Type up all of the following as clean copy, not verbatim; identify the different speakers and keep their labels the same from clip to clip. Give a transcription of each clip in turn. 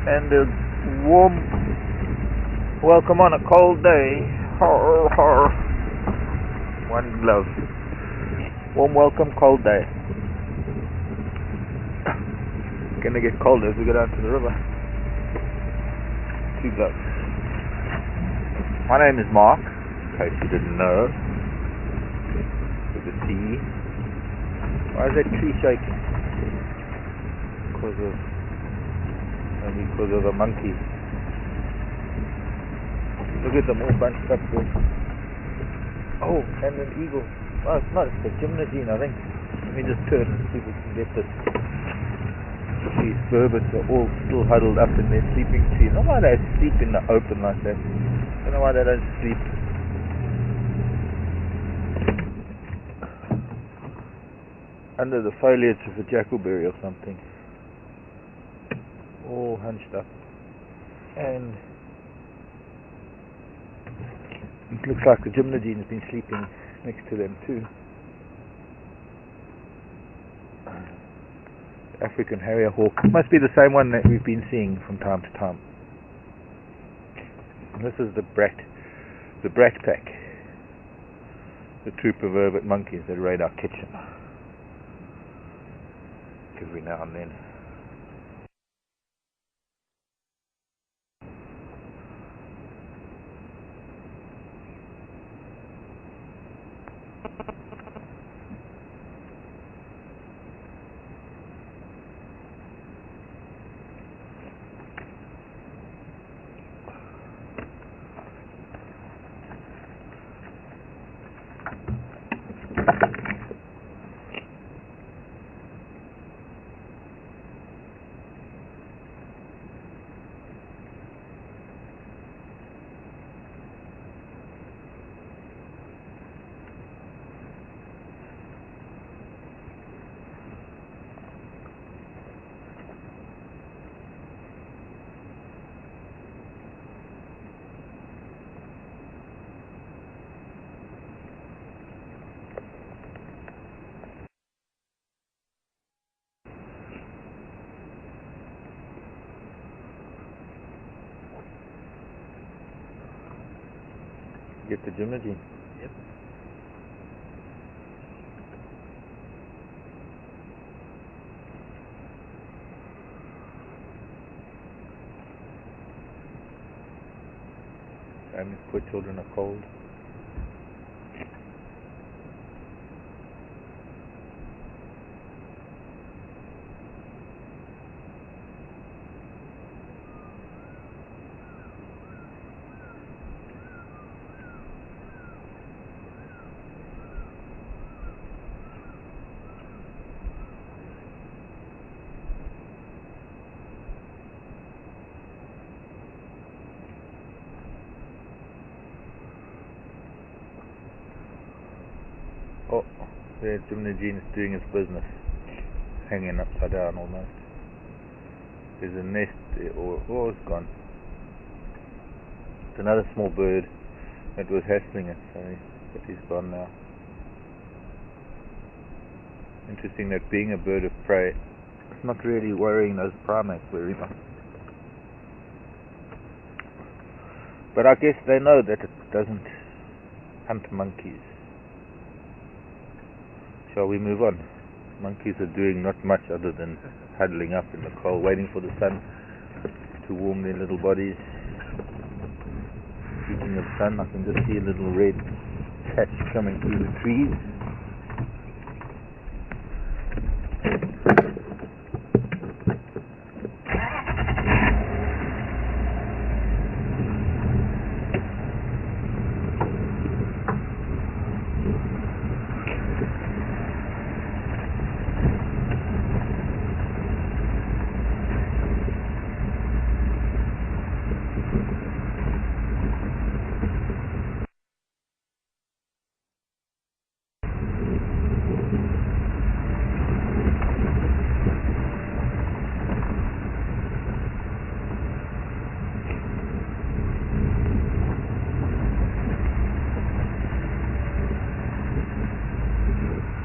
Speaker 1: and a warm welcome on a cold day. Horror, horror. One glove. Warm welcome, cold day. Gonna get colder as we go down to the river. 2 gloves. My name is Mark, in case you didn't know. With a T. Why is that tree shaking? Maybe because of a monkey. Look at them all bunched up there. Oh, and an eagle. Oh, it's not, it's a gymnogene, I think. Let me just turn and see if we can get this. These burbits are all still huddled up in their sleeping tree. I don't know why they sleep in the open like that. I don't know why they don't sleep under the foliage of a jackleberry or something. All hunched up. And it looks like the gymnogene has been sleeping next to them too. African harrier hawk. Must be the same one that we've been seeing from time to time. And this is the brat pack. The troop of vervet monkeys that raid our kitchen every now and then. Get the gymnogene. Yep. Families, poor children are cold. Oh, the gymnogene is doing its business. Hanging upside down almost. There's a nest there, oh, it's gone. It's another small bird that was hassling it, but he's gone now. Interesting that being a bird of prey, it's not really worrying those primates very much. But I guess they know that it doesn't hunt monkeys. Shall we move on? Monkeys are doing not much other than huddling up in the cold, waiting for the sun to warm their little bodies. Speaking of sun, I can just see a little red patch coming through the trees.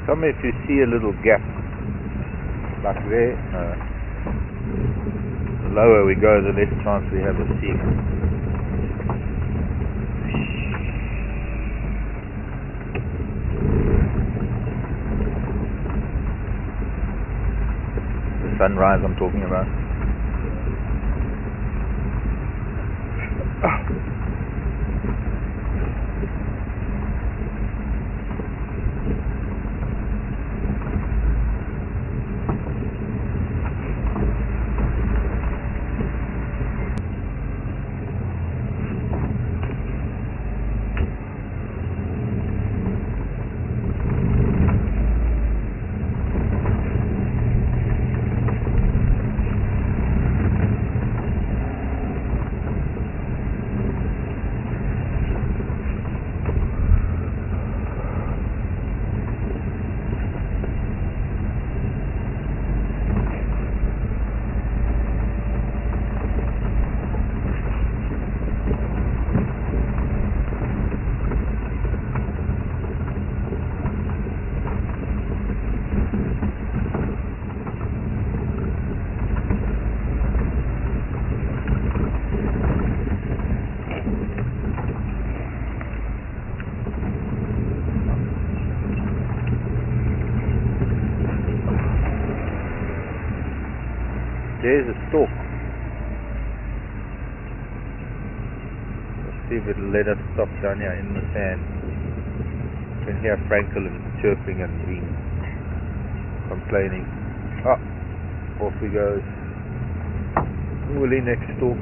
Speaker 1: Tell me if you see a little gap like there. A lower we go, the less chance we have of seeing it. The sunrise I'm talking about. There's a stalk. Let's see if it'll let us stop down here in the sand. You can hear Franklin chirping and being complaining. Off he goes. Woolly next stalk.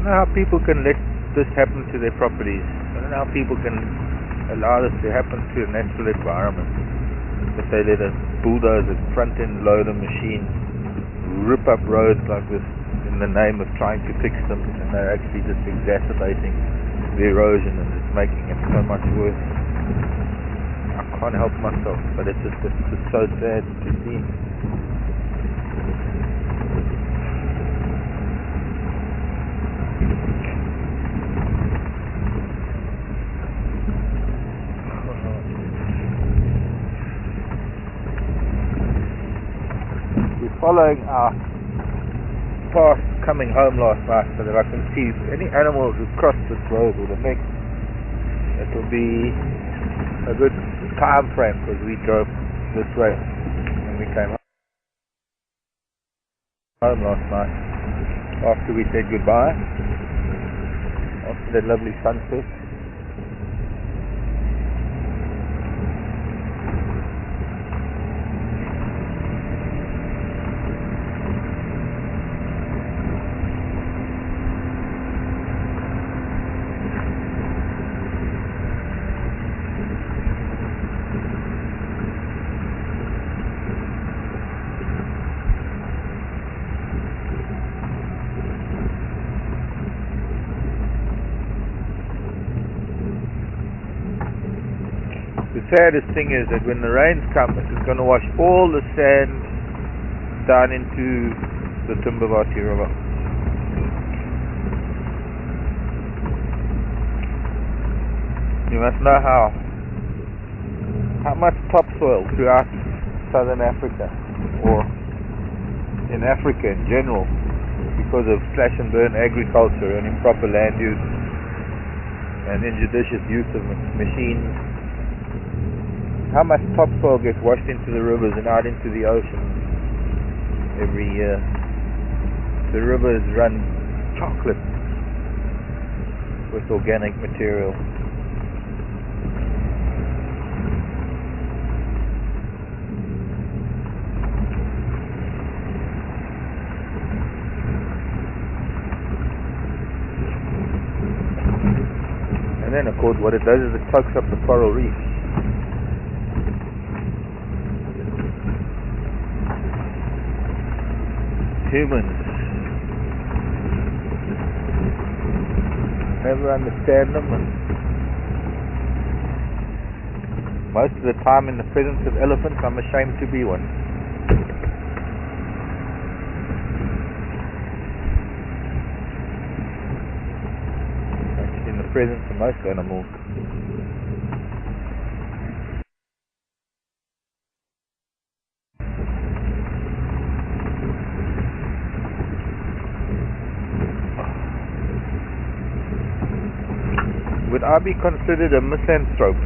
Speaker 1: know how people can let this happen to their properties. I don't know how people can allow this to happen to a natural environment. That they let a bulldozer, front-end loader machine rip up roads like this in the name of trying to fix them, and they're actually just exacerbating the erosion and it's making it so much worse. I can't help myself, but it's just so sad to see. Following our path coming home last night so that I can see any animals who cross this road or the next. It will be a good time frame because we drove this way when we came home last night after we said goodbye after that lovely sunset. The saddest thing is that when the rains come, it is going to wash all the sand down into the Thornybush River. You must know how much topsoil throughout southern Africa, or in Africa in general, because of slash and burn agriculture and improper land use and injudicious use of machines, how much topsoil gets washed into the rivers and out into the ocean every year. The rivers run chocolate with organic material. And then of course what it does is it soaks up the coral reef. Humans never understand them, and most of the time in the presence of elephants I'm ashamed to be one. Actually in the presence of most animals. Would I be considered a misanthrope?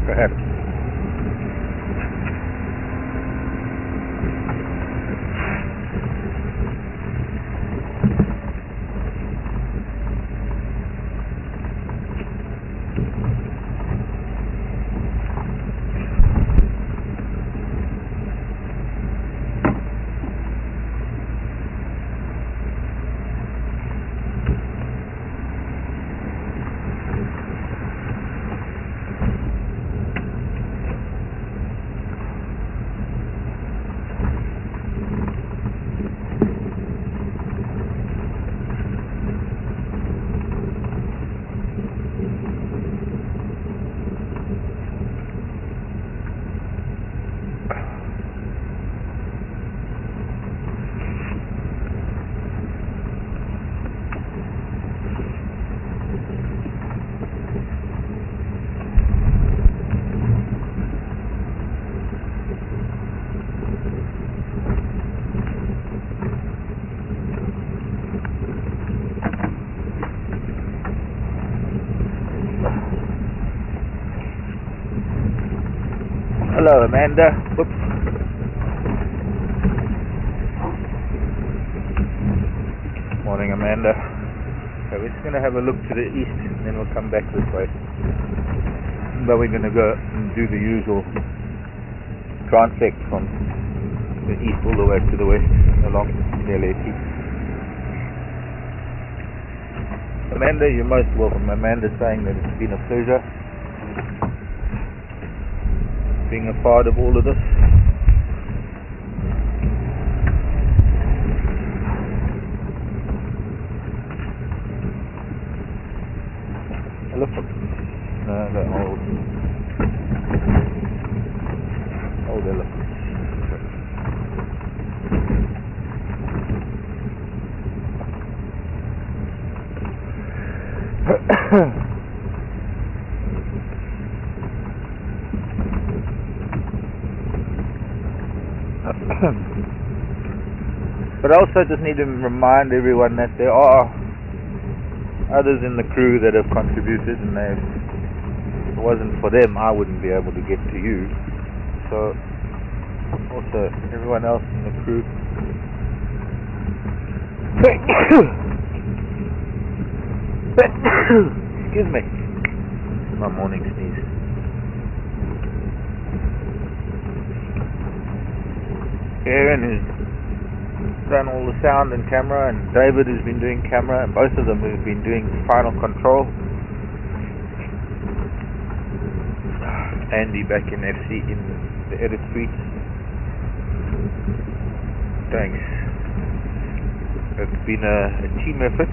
Speaker 1: Perhaps. Hello, Amanda. Whoops. Morning, Amanda. So we're just going to have a look to the east, and then we'll come back this way. But we're going to go and do the usual transect from the east all the way to the west along nearly 80. Amanda, you're most welcome. Amanda's saying that it's been a pleasure being a part of all of this. Elephant. No, the old elephant. But I also just need to remind everyone that there are others in the crew that have contributed, and if it wasn't for them, I wouldn't be able to get to you. So also everyone else in the crew. Excuse me. My morning sneeze. Aaron has done all the sound and camera, and David has been doing camera, and both of them have been doing final control. Andy back in FC in the edit suite. Thanks. It's been a team effort.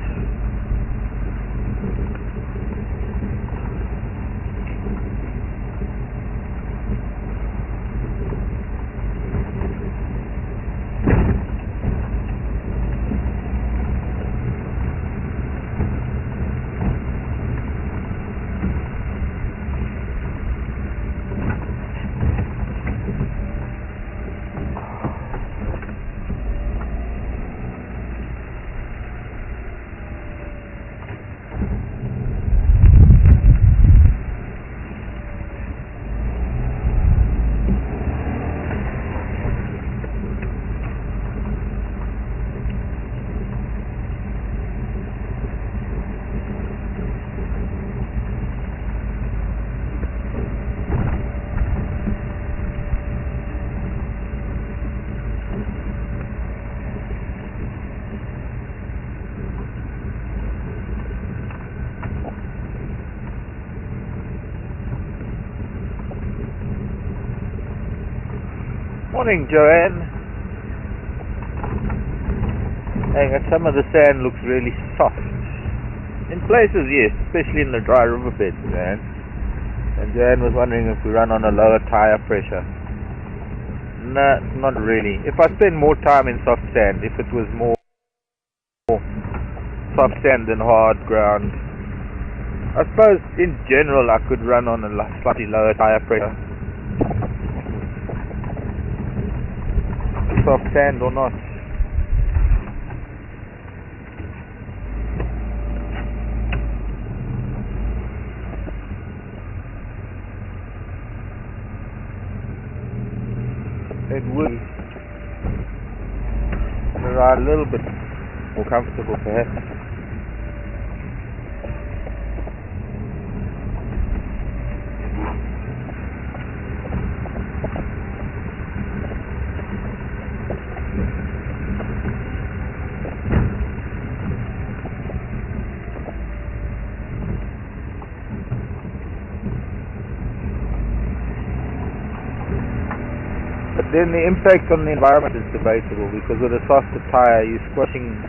Speaker 1: Morning, Joanne. Some of the sand looks really soft. In places, yes, especially in the dry riverbeds, Joanne. And Joanne was wondering if we run on a lower tire pressure. No, not really. If I spend more time in soft sand, if it was more soft sand than hard ground, I suppose in general I could run on a slightly lower tire pressure. Soft sand or not. It would ride a little bit more comfortable perhaps. Then the impact on the environment is debatable, because with a softer tire you're squashing,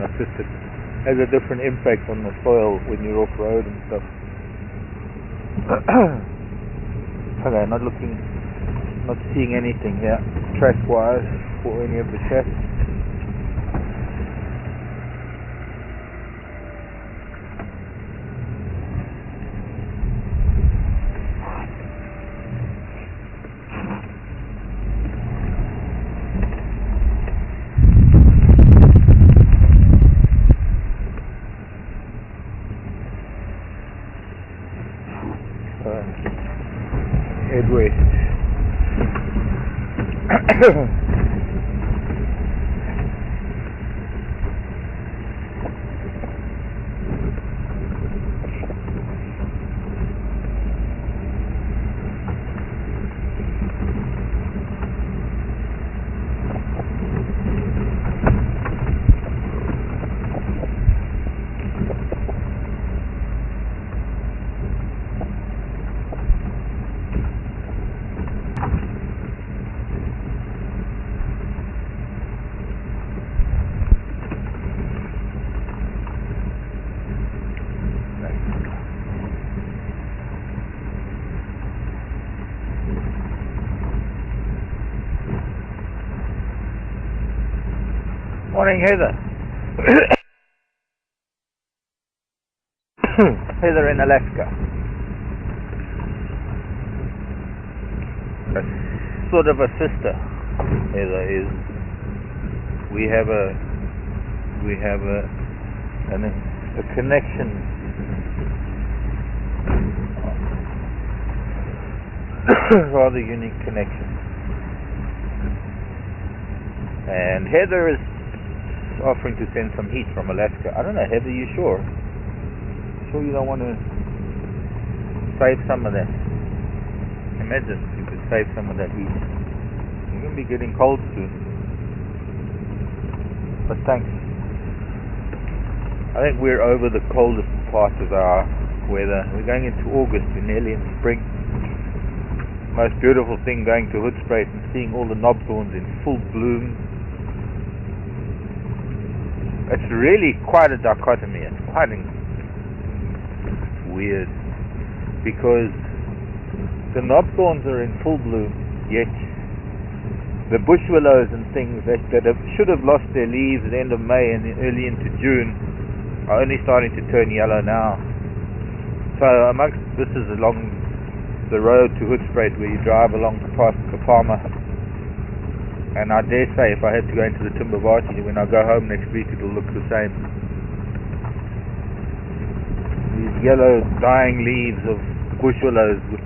Speaker 1: it has a different impact on the soil when you're off road and stuff. Okay, not seeing anything here track wise for any of the chats. Head west. Morning, Heather. Heather in Alaska. Sort of a sister. Heather is. We have a connection. Rather unique connection. And Heather is offering to send some heat from Alaska. I don't know, Heather, you sure? Sure you don't want to save some of that? Imagine if you could save some of that heat. We're going to be getting cold soon. But thanks. I think we're over the coldest part of our weather. We're going into August. We're nearly in spring. Most beautiful thing going to Hoedspruit and seeing all the knobthorns in full bloom. It's really quite a dichotomy. It's quite weird because the knobthorns are in full bloom, yet the bush willows and things that should have lost their leaves at the end of May and early into June are only starting to turn yellow now. So this is along the road to Hoedspruit where you drive along past Kapama. And I dare say if I had to go into the Thornybush, when I go home next week it'll look the same. These yellow dying leaves of bush willows with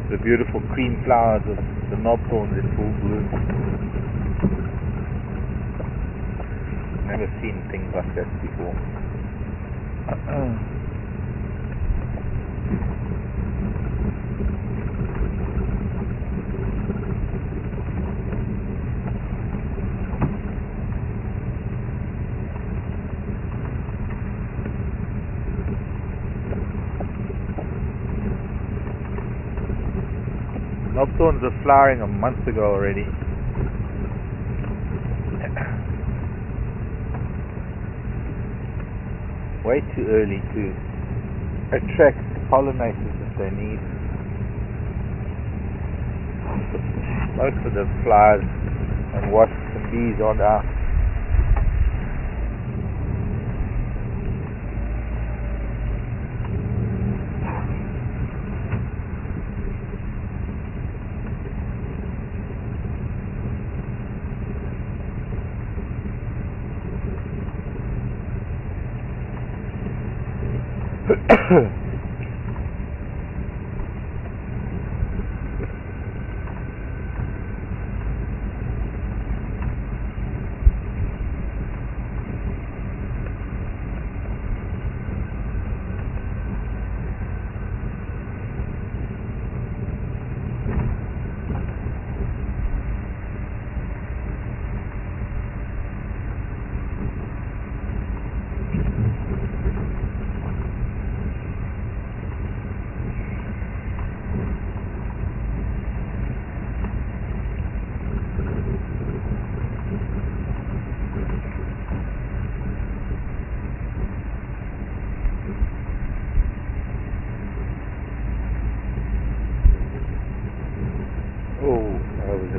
Speaker 1: the beautiful cream flowers of the knobthorns in full bloom. Never seen things like that before. Knobthorns were flowering a month ago already. Way too early to attract pollinators that they need. Most of the flowers and wasps and bees aren't out.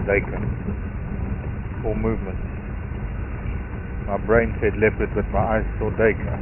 Speaker 1: Daker. Full movement. My brain said leopard, but my eyes saw Daker.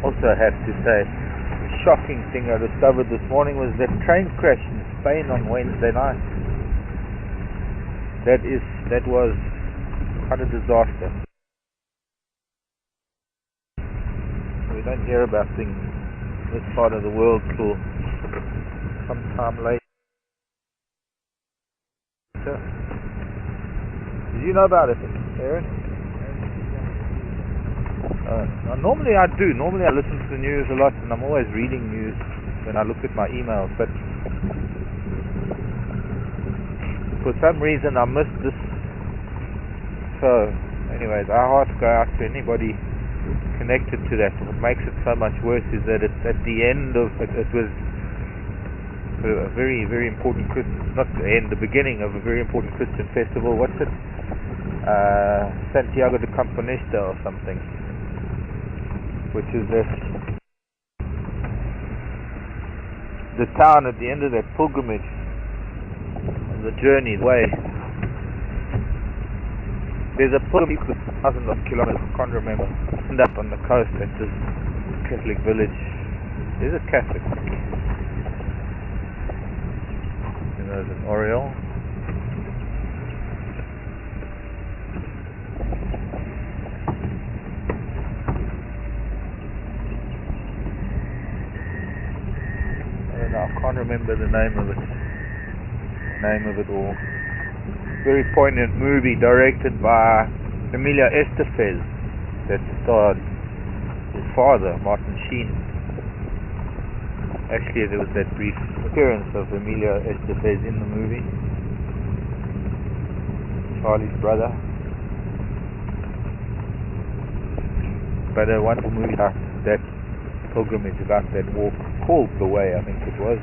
Speaker 1: Also have to say, the shocking thing I discovered this morning was that train crash in Spain on Wednesday night. that was quite a disaster. We don't hear about things in this part of the world till sometime later. Did you know about it, Aaron? Normally I do. Normally I listen to the news a lot, and I'm always reading news when I look at my emails, but for some reason I missed this. So anyways, our hearts go out to anybody connected to that. What makes it so much worse is that it's at the end of it was a very, very important not the end, the beginning of a very important Christian festival. What's it? Santiago de Compostela or something, which is the town at the end of that pilgrimage, the journey, the way. There's a pilgrimage with thousands of kilometers, I can't remember, and up on the coast at this Catholic village. There's a Catholic. There's an oriole. I can't remember the name of it all. Very poignant movie directed by Emilio Estevez that starred his father, Martin Sheen. Actually, there was that brief appearance of Emilio Estevez in the movie. Charlie's brother. But a wonderful movie about that pilgrimage, about that walk called The Way, I think it was.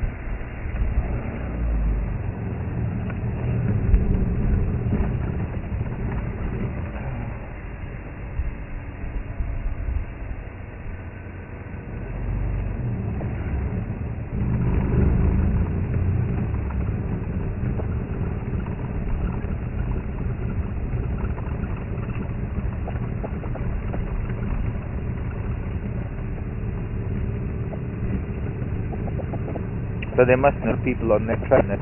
Speaker 1: So there must be people on that train that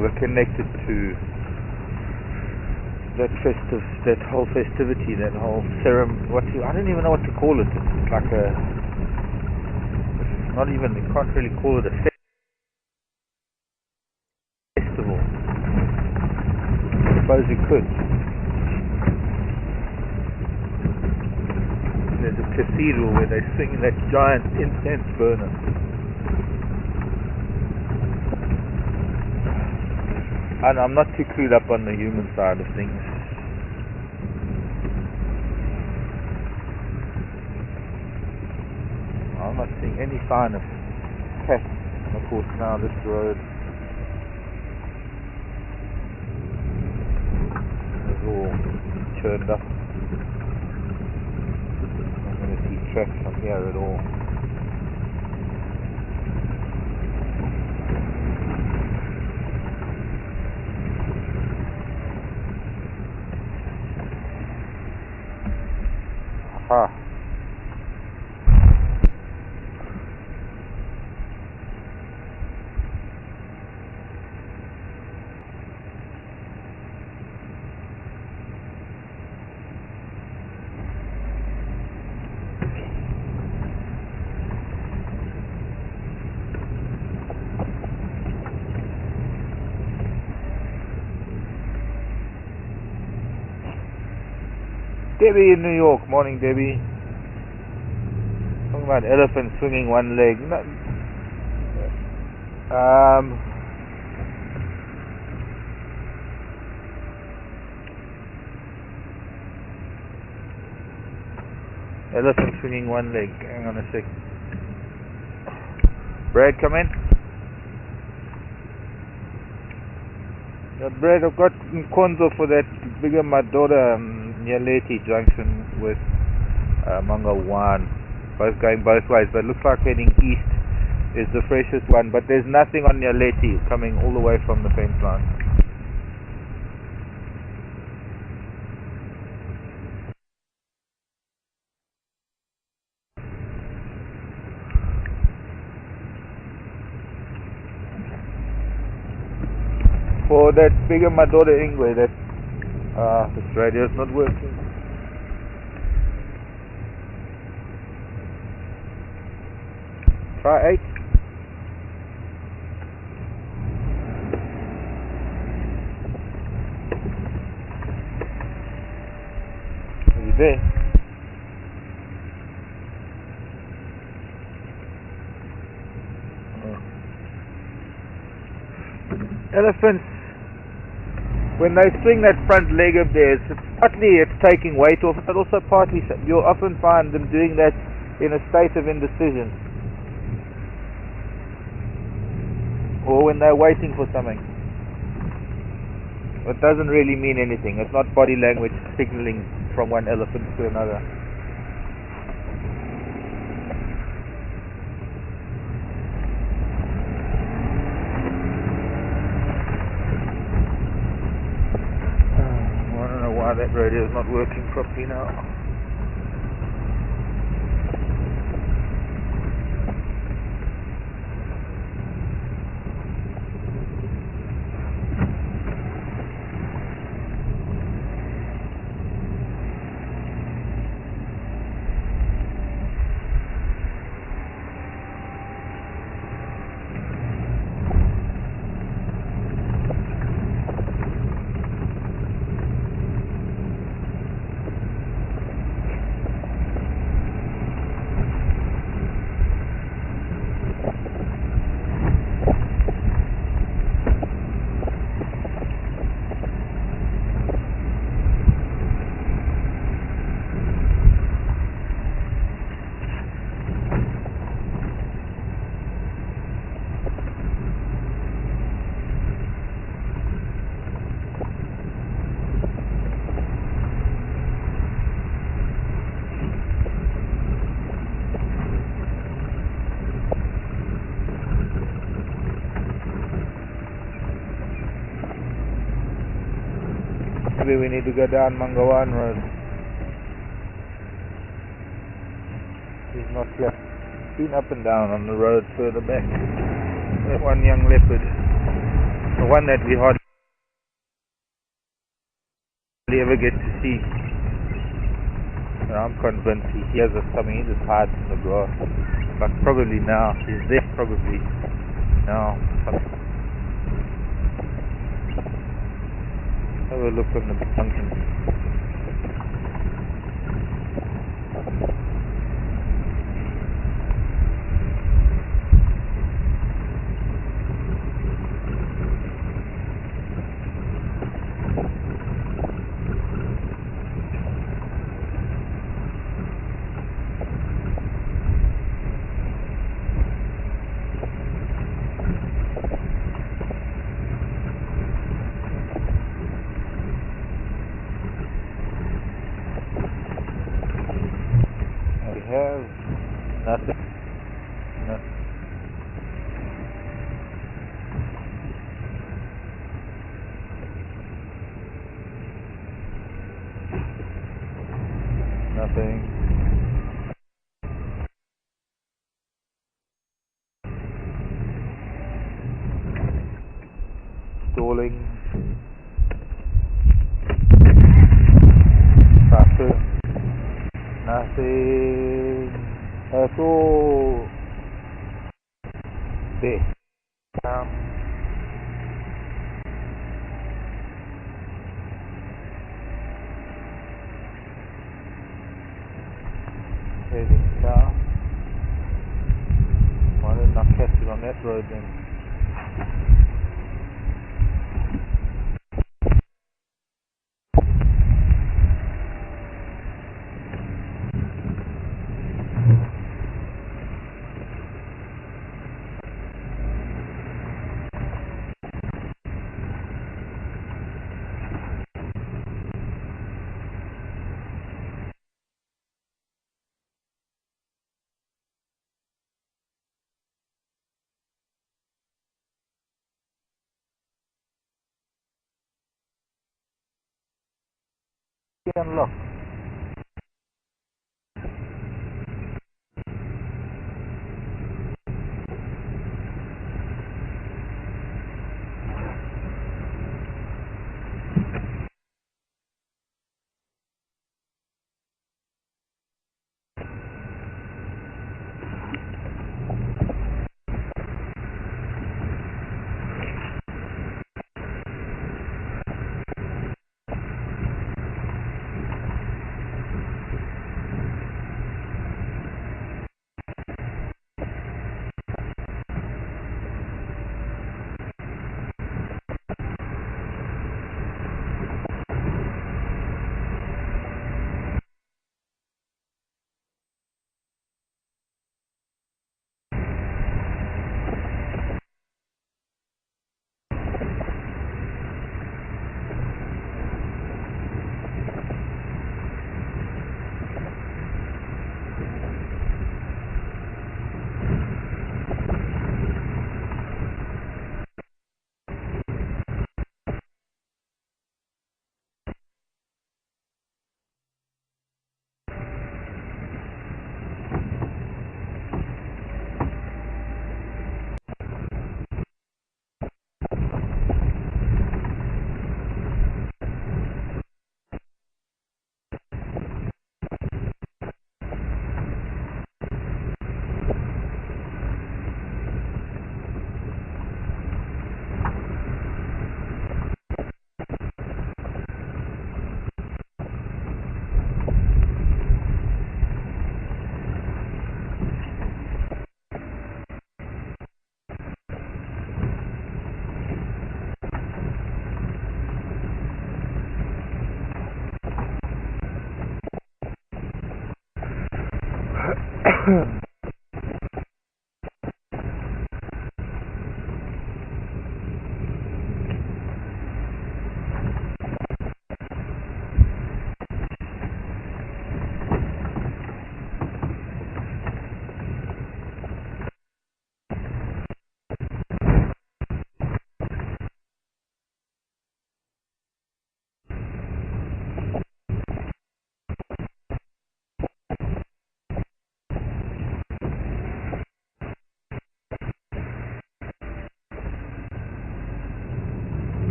Speaker 1: were connected to that whole festivity, that whole ceremony. I don't even know what to call it. It's like you can't really call it a festival. I suppose you could. There's a cathedral where they sing that giant incense burner. And I'm not too clued up on the human side of things. I'm not seeing any sign of cats. And of course now this road is all churned up. Tracks from here at all. Aha. Debbie in New York. Morning, Debbie. Talking about elephant swinging one leg. No, elephant swinging one leg. Hang on a sec. Brad, come in. Brad, I've got Nkonzo for that bigger my daughter Nyaleti junction with Manga 1, both going both ways, but it looks like heading east is the freshest one, but there's nothing on Nyaleti coming all the way from the fence line. For that bigger my daughter Ingwe, that this radio's not working. Try 8. Are you there? Elephants, when they swing that front leg of theirs, partly it's taking weight off, but also partly you'll often find them doing that in a state of indecision, or when they're waiting for something. It doesn't really mean anything. It's not body language signaling from one elephant to another. I don't know why that radio is not working properly now. Maybe we need to go down Mangawan Road. He's not here. He's been up and down on the road further back. That one young leopard. The one that we hardly ever get to see. And I'm convinced he hears us coming. He just hides in the grass. But probably now. He's there probably now. Have a look on the junction. Have nothing. No. Nothing. Stalling. Traffic. Nothing at all. There. Down. Heading south. Why didn't I catch it on that road then? Unlock.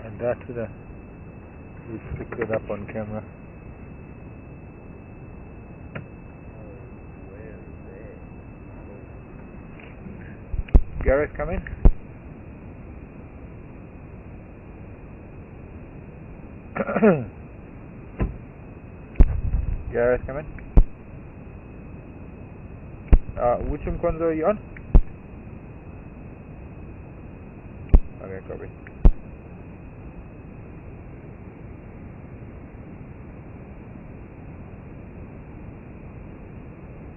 Speaker 1: And that's it. We picked it up on camera. Gareth, come in. Gareth, come in. Which Mkwanza are you on? Okay, copy.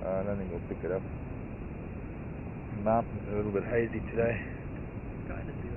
Speaker 1: I don't think we'll pick it up. The mountain's a little bit hazy today.
Speaker 2: Kind of do it.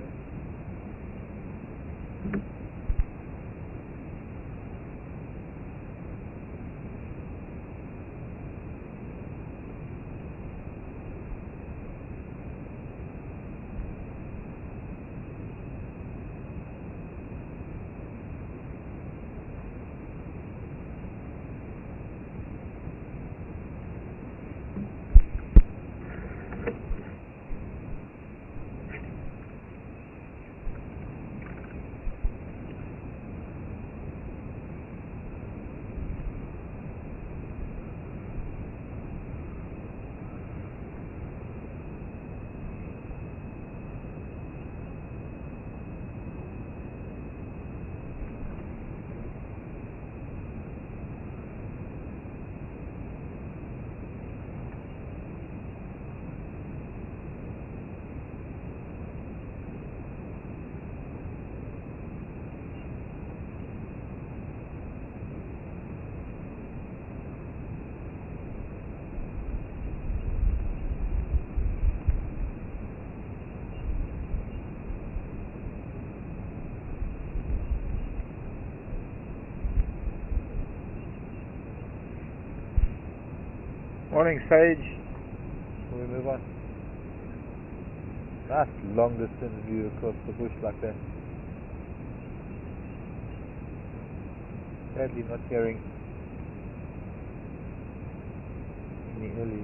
Speaker 1: Morning, Sage. Shall we move on? Nice long distance view across the bush like that. Sadly not hearing any early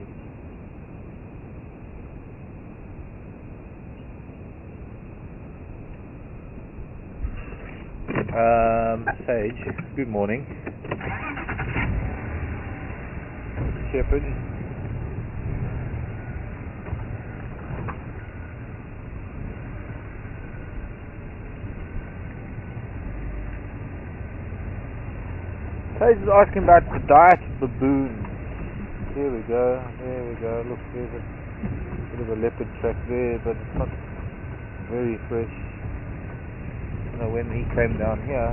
Speaker 1: Sage, good morning. Shepherd. Sage is asking about the diet of baboons. There we go, there we go. Look, there's a bit of a leopard track there, but it's not very fresh. You know, when he came down here,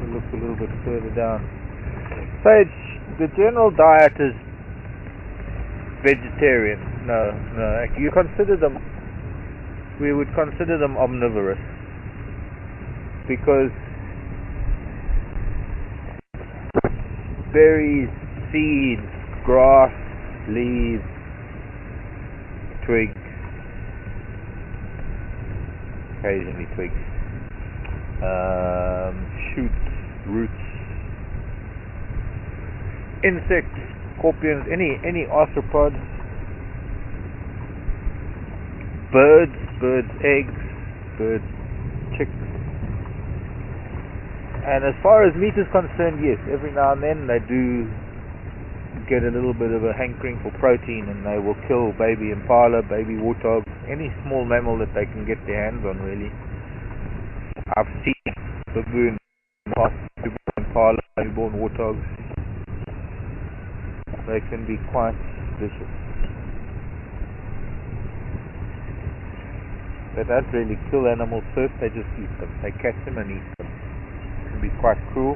Speaker 1: we looked a little bit further down. Sage, the general diet is vegetarian. No. You consider them. We would consider them omnivorous because berries, seeds, grass, leaves, twigs, occasionally twigs, shoots, roots, insects, scorpions, any arthropod, birds eggs, birds chicks, And as far as meat is concerned, yes, every now and then they do get a little bit of a hankering for protein, and they will kill baby impala, baby warthog, any small mammal that they can get their hands on, really. I've seen baboon, impala, newborn warthogs. They can be quite vicious. They don't really kill animals first, they just eat them. They catch them and eat them. It can be quite cruel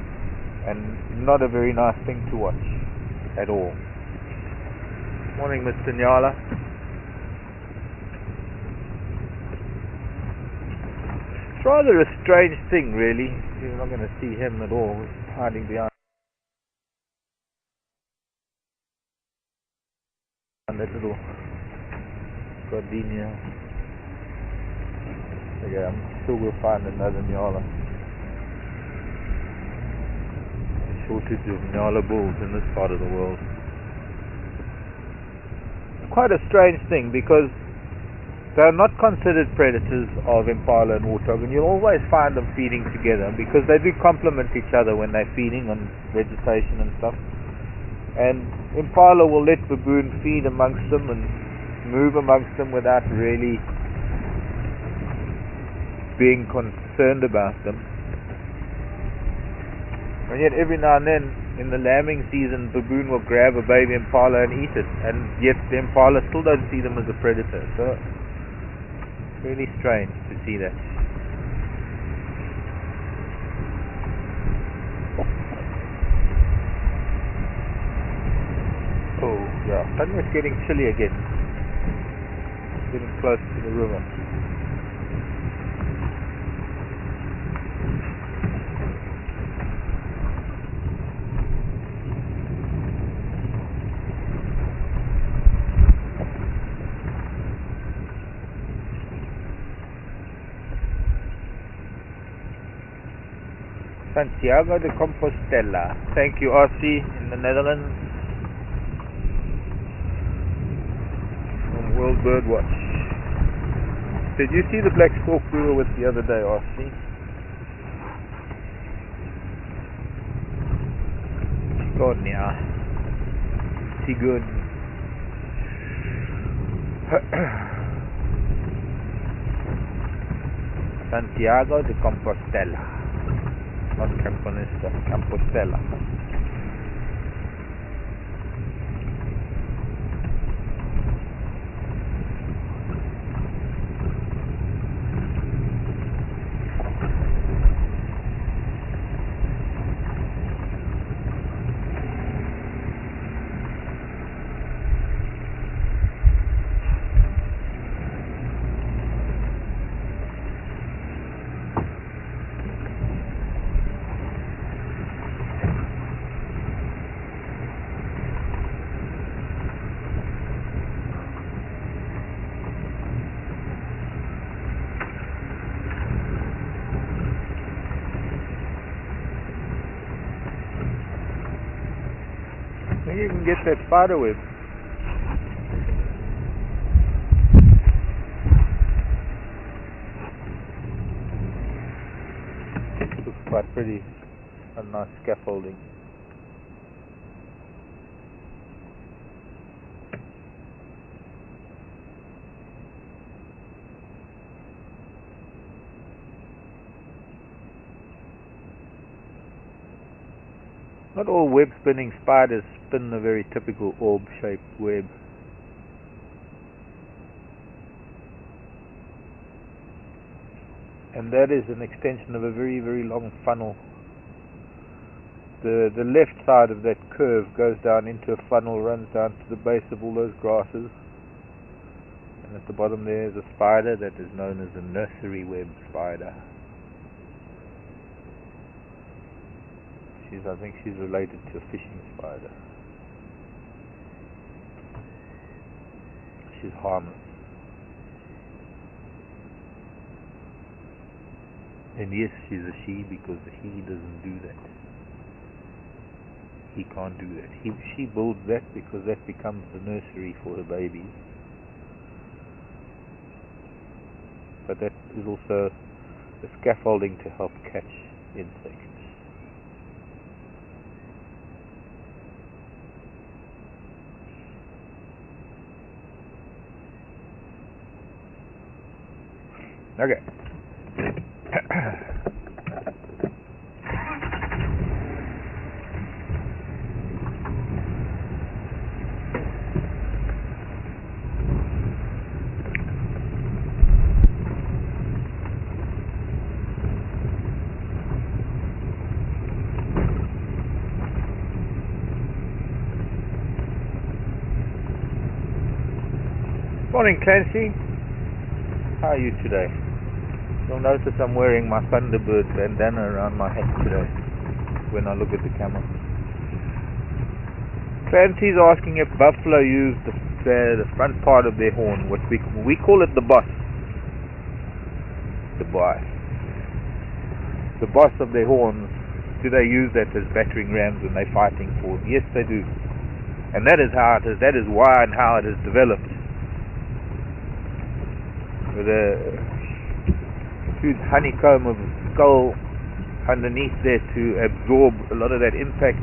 Speaker 1: and not a very nice thing to watch at all. Morning, Mr. Nyala. It's rather a strange thing, really. You're not going to see him at all. He's hiding behind that little gardenia. Okay, I'm sure we'll find another Nyala. Shortage of Nyala bulls in this part of the world. It's quite a strange thing because they're not considered predators of impala and warthog, and you'll always find them feeding together because they do complement each other when they're feeding on vegetation and stuff. And impala will let baboon feed amongst them and move amongst them without really being concerned about them. And yet every now and then in the lambing season, baboon will grab a baby impala and eat it, and yet the impala still don't see them as a predator. So really strange to see that. Oh yeah, suddenly it's getting chilly again. Getting close to the river. Santiago de Compostela. Thank you, RC, in the Netherlands. From World Birdwatch. Did you see the black stork we were with the other day, RC? Chigonia. Santiago de Compostela. Not Camponista, Compostela. Maybe you can get that spider web. Looks quite pretty. A nice scaffolding. Not all web spinning spiders spin a very typical orb-shaped web. And that is an extension of a very, very long funnel. The left side of that curve goes down into a funnel, runs down to the base of all those grasses. And at the bottom there is a spider that is known as a nursery web spider. I think she's related to a fishing spider. She's harmless. And yes, she's a she because he doesn't do that. He can't do that. She builds that because that becomes the nursery for her babies. But that is also the scaffolding to help catch insects. Okay. Morning, Clancy. How are you today? You'll notice I'm wearing my Thunderbird bandana around my head today when I look at the camera. Clancy's asking if buffalo use the front part of their horn, what we call it the boss. The boss. The boss of their horns. Do they use that as battering rams when they're fighting for? Yes, they do. And that is how it is. That is why and how it is developed. With a huge honeycomb of skull underneath there to absorb a lot of that impact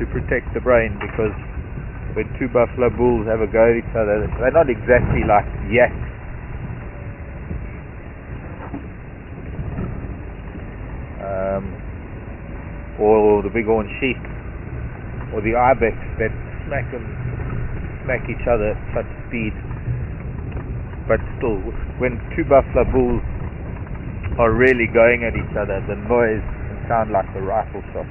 Speaker 1: to protect the brain, because when two buffalo bulls have a go at each other, they're not exactly like yaks. Or the bighorn sheep or the ibex that smack each other at such speed. But still, when two buffalo bulls are really going at each other, the noise can sound like a rifle shot.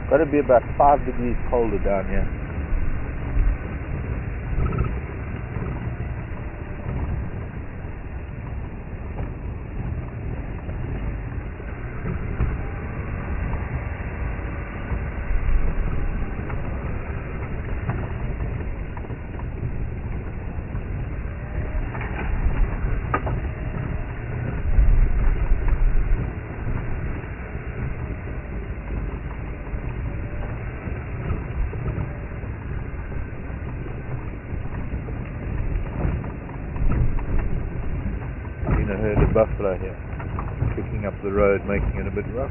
Speaker 1: Got to be about 5 degrees colder down here. A herd of buffalo here, picking up the road, making it a bit rough.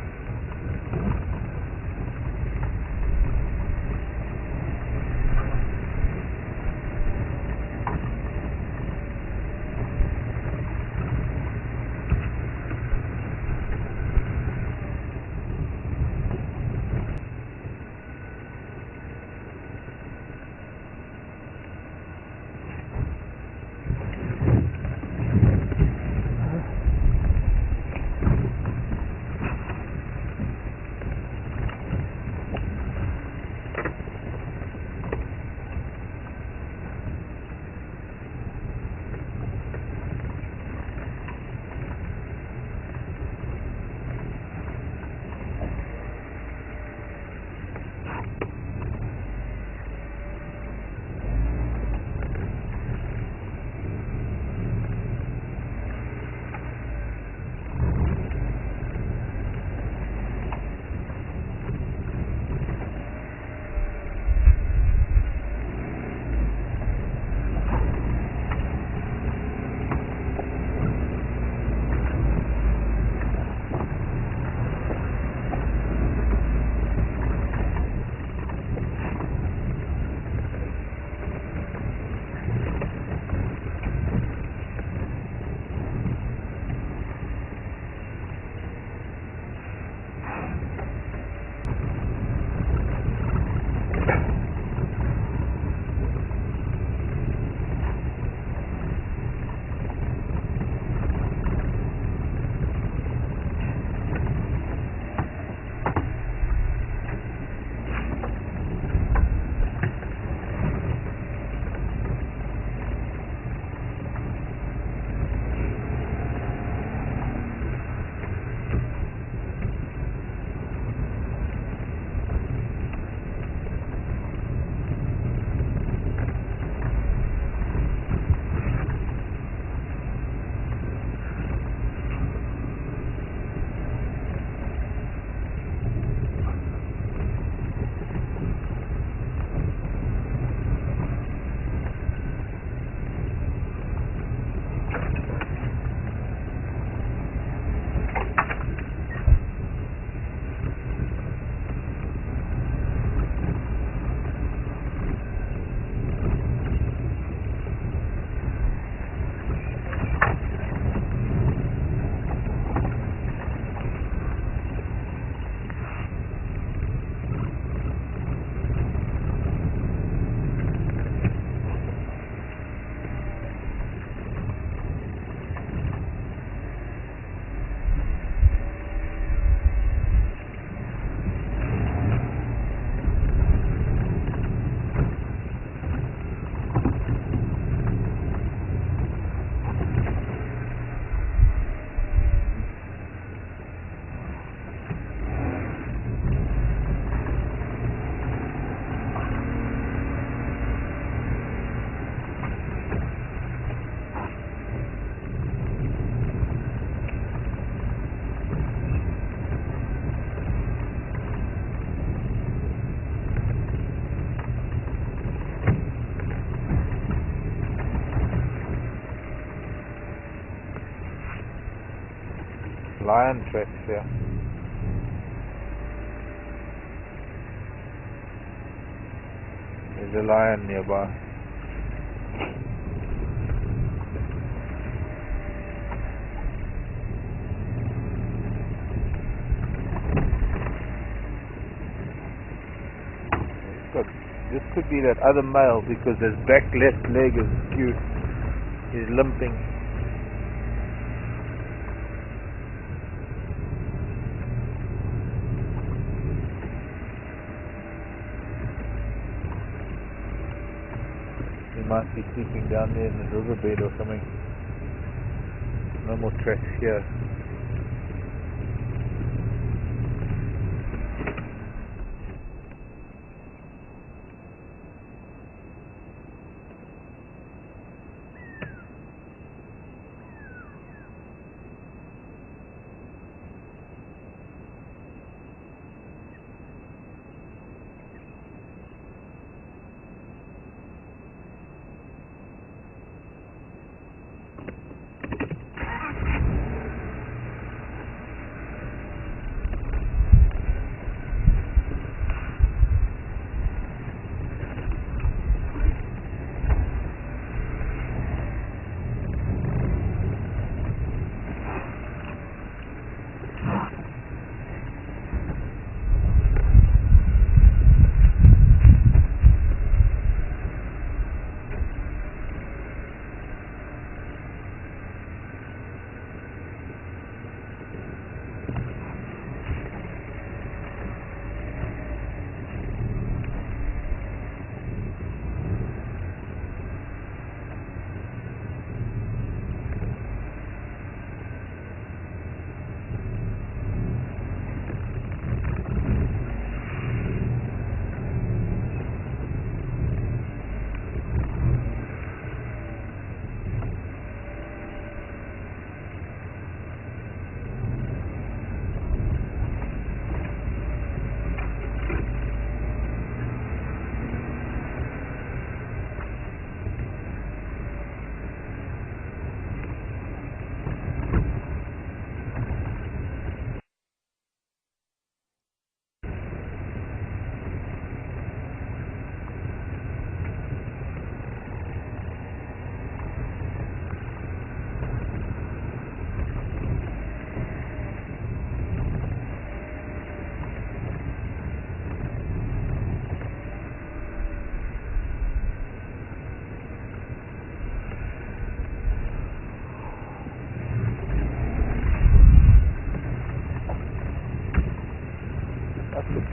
Speaker 1: lion tracks here. There's a lion nearby. This could be that other male because his back left leg is skewed. He's limping. He might be sleeping down there in the riverbed or something. No more tracks here.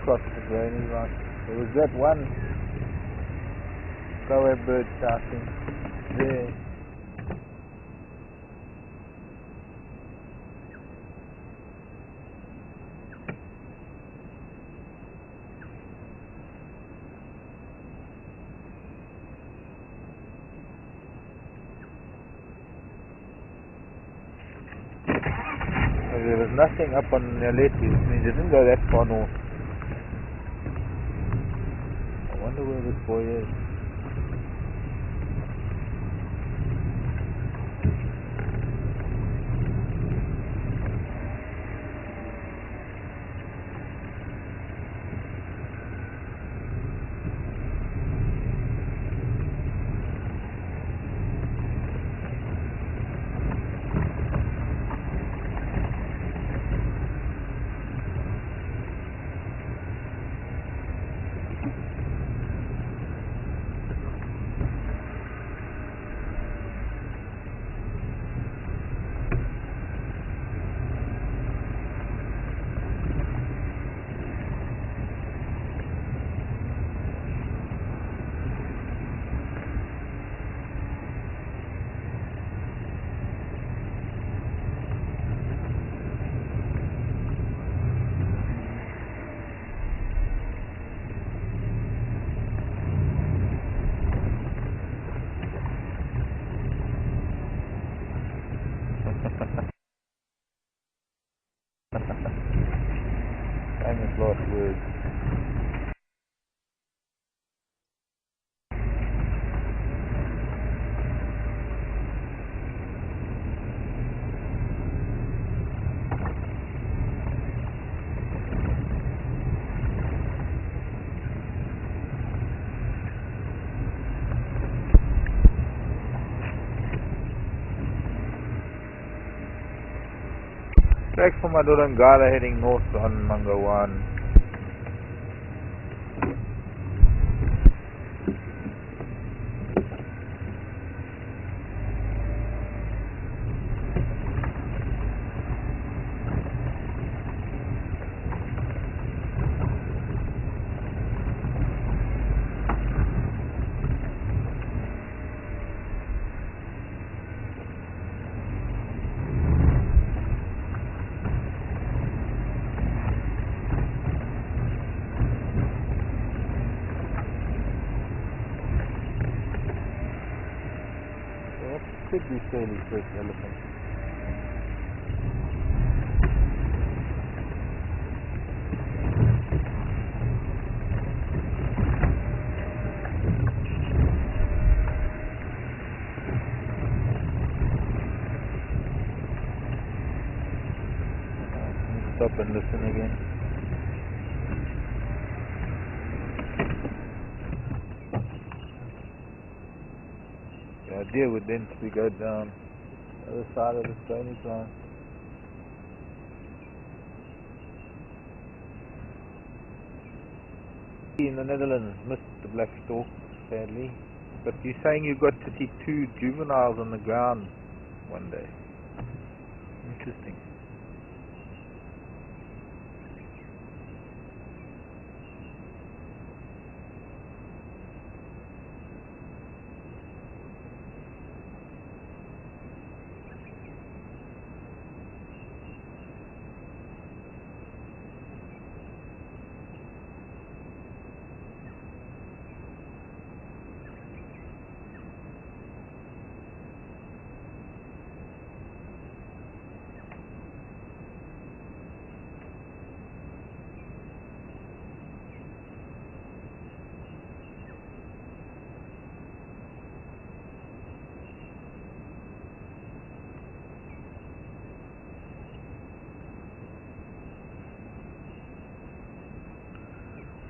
Speaker 1: Cross the drainage line. There was that one cow bird shouting there. So there was nothing up on Naleti, which means it didn't go that far north. I wonder where this boy is. Famous last words. Track from Madurangala heading north on Mangawan. Could be fairly quick elephant. Stop and listen again. The idea would then be go down the other side of the drainage line. In the Netherlands, missed the black stork, sadly. But you're saying you got to see 2 juveniles on the ground one day. Interesting.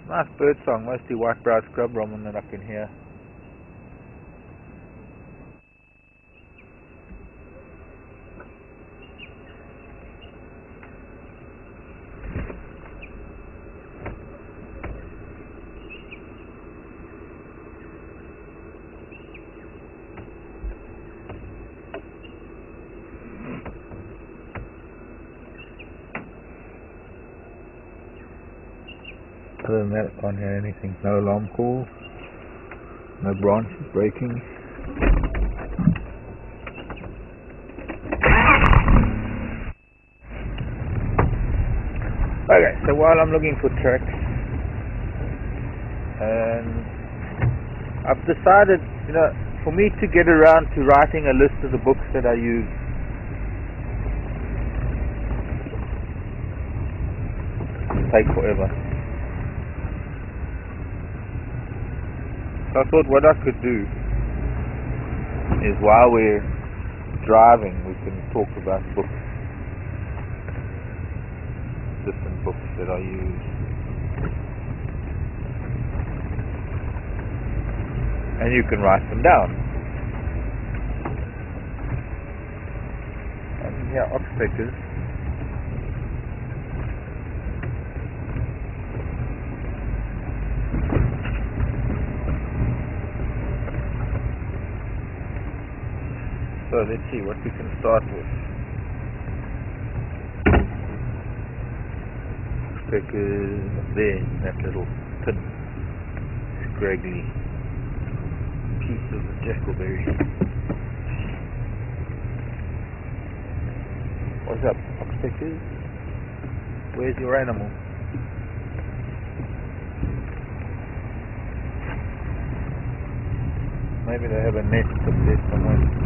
Speaker 1: Nice bird song, mostly white-browed scrub robin that I can hear. Other than that, I can't hear anything. No alarm calls, no branches breaking. Okay, so while I'm looking for tracks, I've decided, for me to get around to writing a list of the books that I use, it'll take forever. So I thought what I could do is while we're driving we can talk about books, different books that I use. And you can write them down. And yeah, oxpeckers. So let's see what we can start with. Oxpeckers there in that little thin, scraggly piece of the jackalberry. What's up, oxpeckers? Where's your animal? Maybe they have a nest up there somewhere.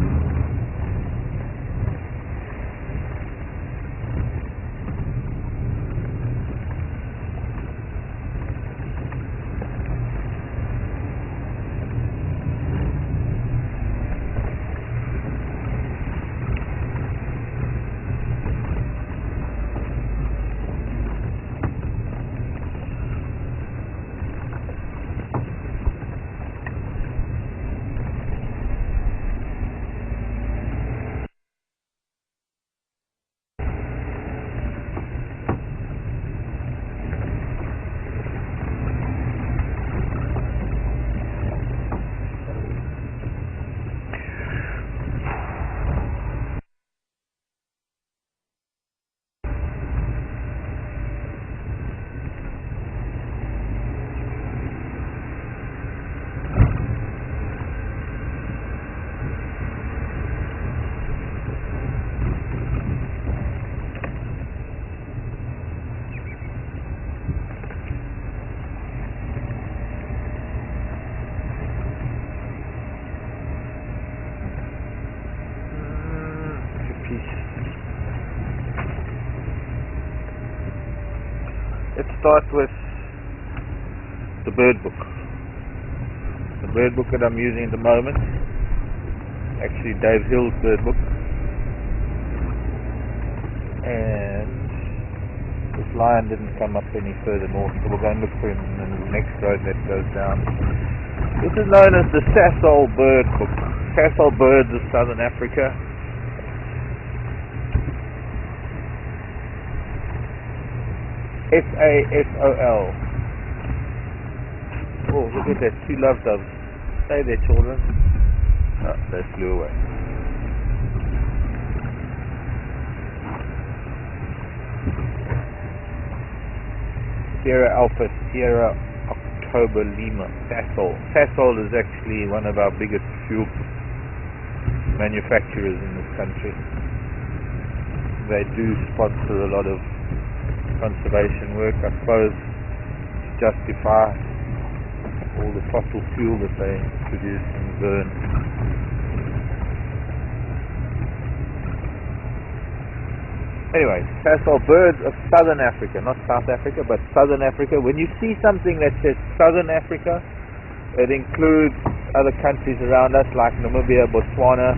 Speaker 1: let's start with the bird book. The bird book that I'm using at the moment, actually Dave Hill's bird book, and this lion didn't come up any further north, so we'll go and look for him in the next road that goes down. This is known as the Sasol bird book. Sasol birds of southern Africa. Sasol. Oh, look at that, 2 love doves. Stay there, children. Oh, they flew away. Sierra Alpha, Sierra October Lima, Sasol. Sasol is actually one of our biggest fuel manufacturers in this country. They do sponsor a lot of conservation work, I suppose, to justify all the fossil fuel that they produce and burn. Anyway, Sasol birds of southern Africa, not South Africa, but southern Africa. When you see something that says southern Africa, it includes other countries around us like Namibia, Botswana,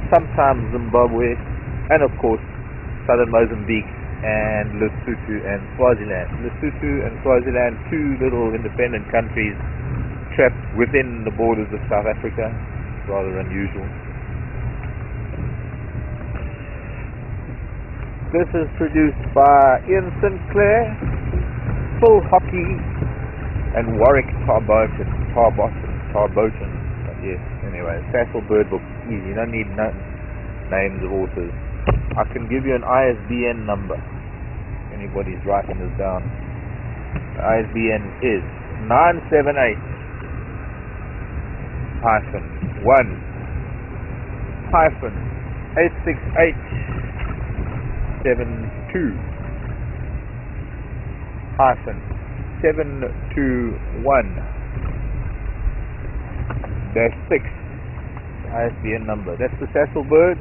Speaker 1: sometimes Zimbabwe, and of course southern Mozambique and Lesotho and Swaziland. Lesotho and Swaziland, 2 little independent countries trapped within the borders of South Africa. Rather unusual. This is produced by Ian Sinclair, Phil Hockey, and Warwick Tarboton. Yes, anyway, Sasol bird book, easy. You don't need names of authors. I can give you an ISBN number. Anybody's writing this down. The ISBN is 978 1 868 72 721 -6 ISBN number. That's the Sasol bird.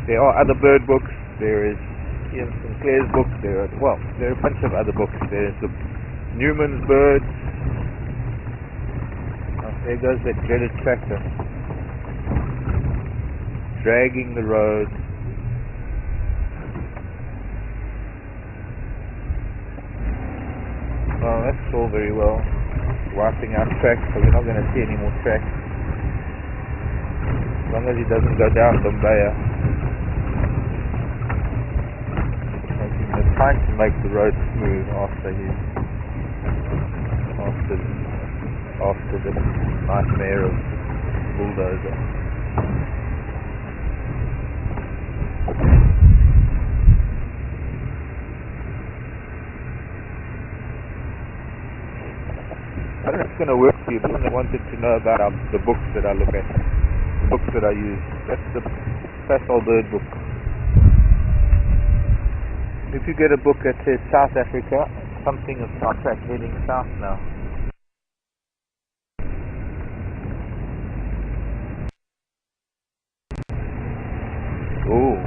Speaker 1: There are other bird books. There is Ian Sinclair's book. There are a bunch of other books. There's the Newman's birds. Oh, there goes that dreaded tractor, dragging the road. Well, that's all very well. Wiping out tracks, so we're not going to see any more tracks. As long as he doesn't go down Bombaya. They're trying to make the road smooth after the nightmare of bulldozer. I don't know if it's going to work for you, but I wanted to know about the books that I look at, the books that I use. That's the Sasol bird book. If you get a book that says South Africa, something is on track heading south now. Oh.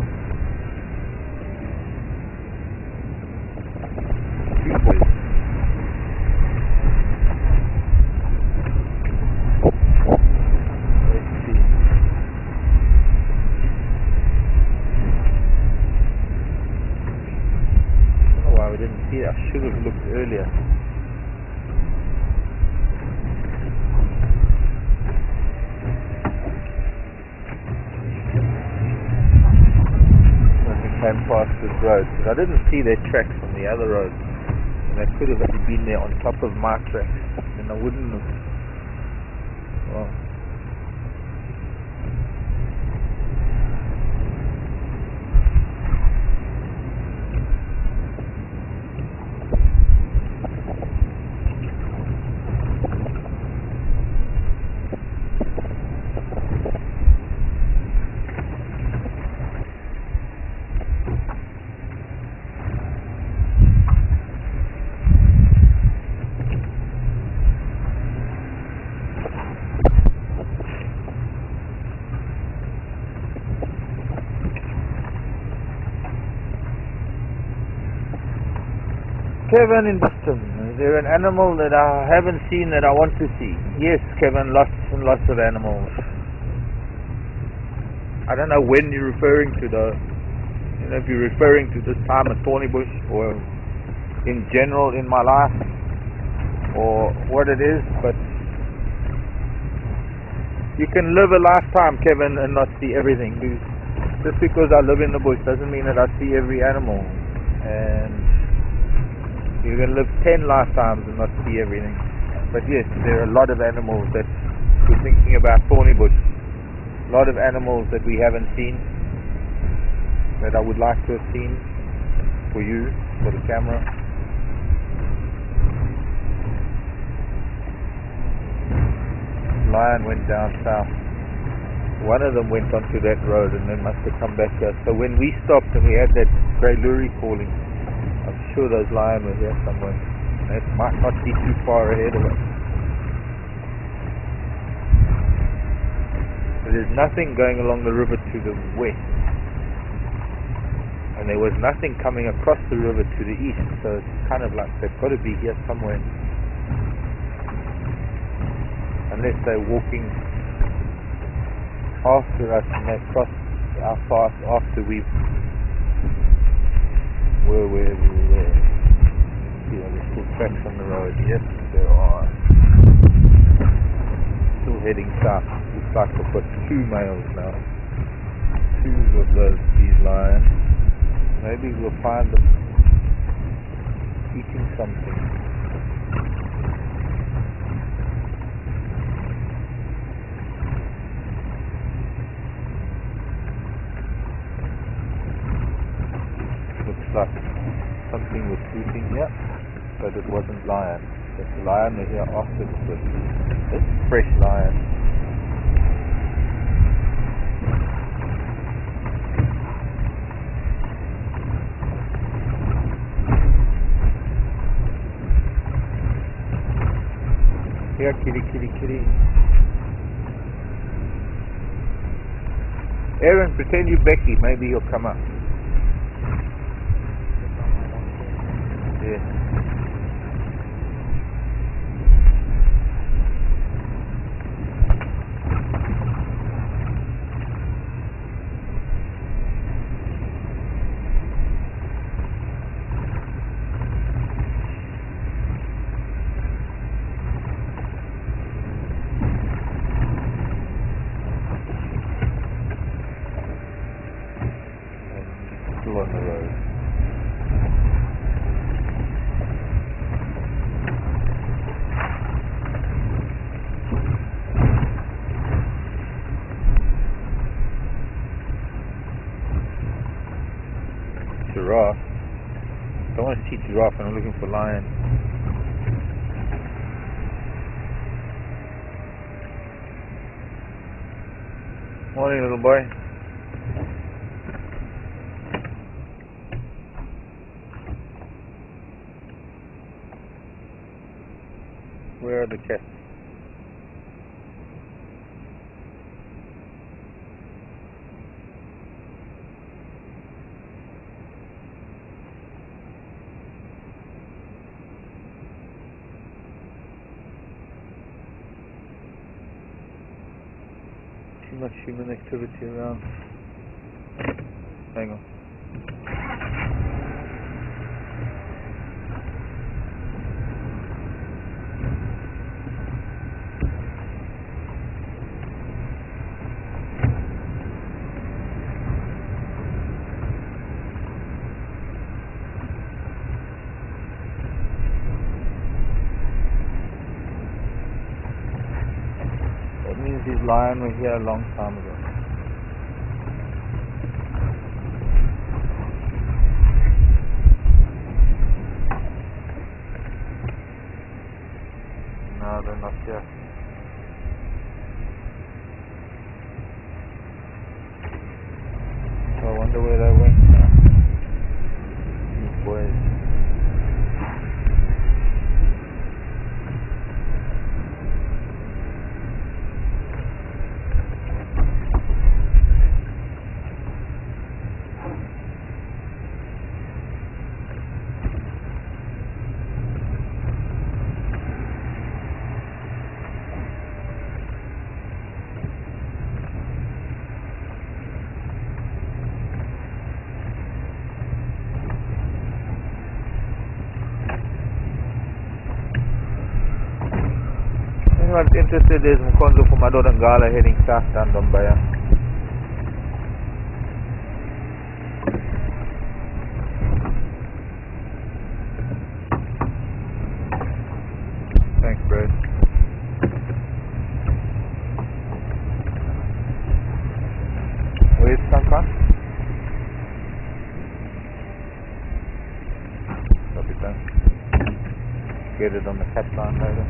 Speaker 1: I should have looked earlier. When we came past this road, because I didn't see their tracks on the other road, and they could have actually been there on top of my tracks, and I wouldn't have. Well, Kevin in Boston, is there an animal that I haven't seen that I want to see? Yes, Kevin, lots and lots of animals. I don't know when you're referring to though. You know, if you're referring to this time at Thornybush or in general in my life or what it is, but you can live a lifetime, Kevin, and not see everything. Just because I live in the bush doesn't mean that I see every animal. And you can live 10 lifetimes and not see everything. But yes, there are a lot of animals that we're thinking about Thornybush. A lot of animals that we haven't seen, that I would like to have seen for you, for the camera. Lion went down south. One of them went onto that road and then must have come back here. So when we stopped and we had that grey lurry calling, I'm sure those lions were here somewhere. It might not be too far ahead of us. There's nothing going along the river to the west. And there was nothing coming across the river to the east. So it's kind of like they've got to be here somewhere. Unless they're walking after us and they cross our path after we were where we were. See, there's still tracks on the road. Yes, there are. Still heading south. Looks like we've got 2 males now. 2 of these lions. Maybe we'll find them eating something. Looks like something was sleeping here, but it wasn't lion. But the lion was here after the first. It's fresh lion. Here, kitty, kitty, kitty. Aaron, pretend you're Becky. Maybe he'll come up. Yeah. Still on the road. Giraffe. Don't want to see giraffe and I'm looking for lion. Morning, little boy. Where are the cats? Too much human activity around. Hang on. That means these lions were here a long time ago. No, they're not here. So I wonder where they went now. These boys. not interested is Mkonzo for Madodangala heading south down Dombaya. Thanks, bro. Where's Sankan? Copy that. Get it on the cat line later.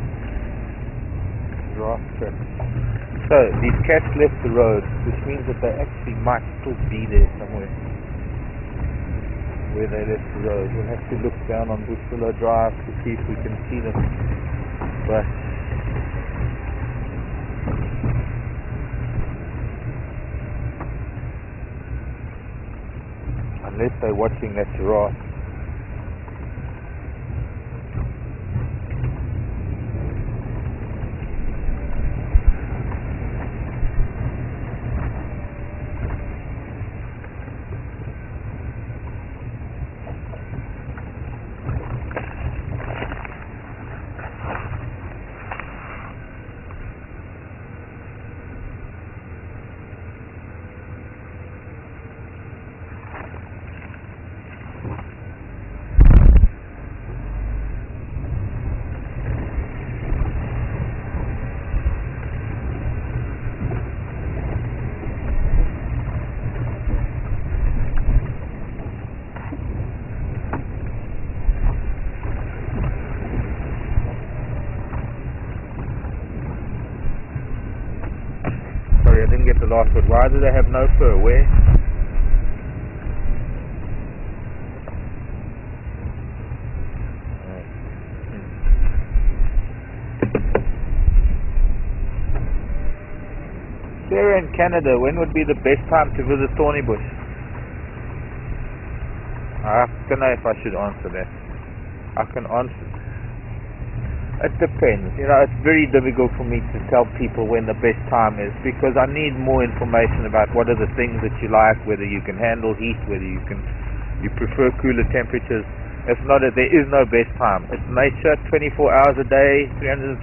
Speaker 1: So, these cats left the road, which means that they actually might still be there somewhere. Where they left the road. We'll have to look down on Bushvilla Drive to see if we can see them. But unless they're watching that giraffe. I didn't get the last word. Why do they have no fur? Where? Sarah in Canada, when would be the best time to visit Thornybush? I don't know if I should answer that. I can answer. It depends. You know, it's very difficult for me to tell people when the best time is because I need more information about what are the things that you like, whether you can handle heat, whether you prefer cooler temperatures. It's not that there is no best time. It's nature, 24 hours a day, 365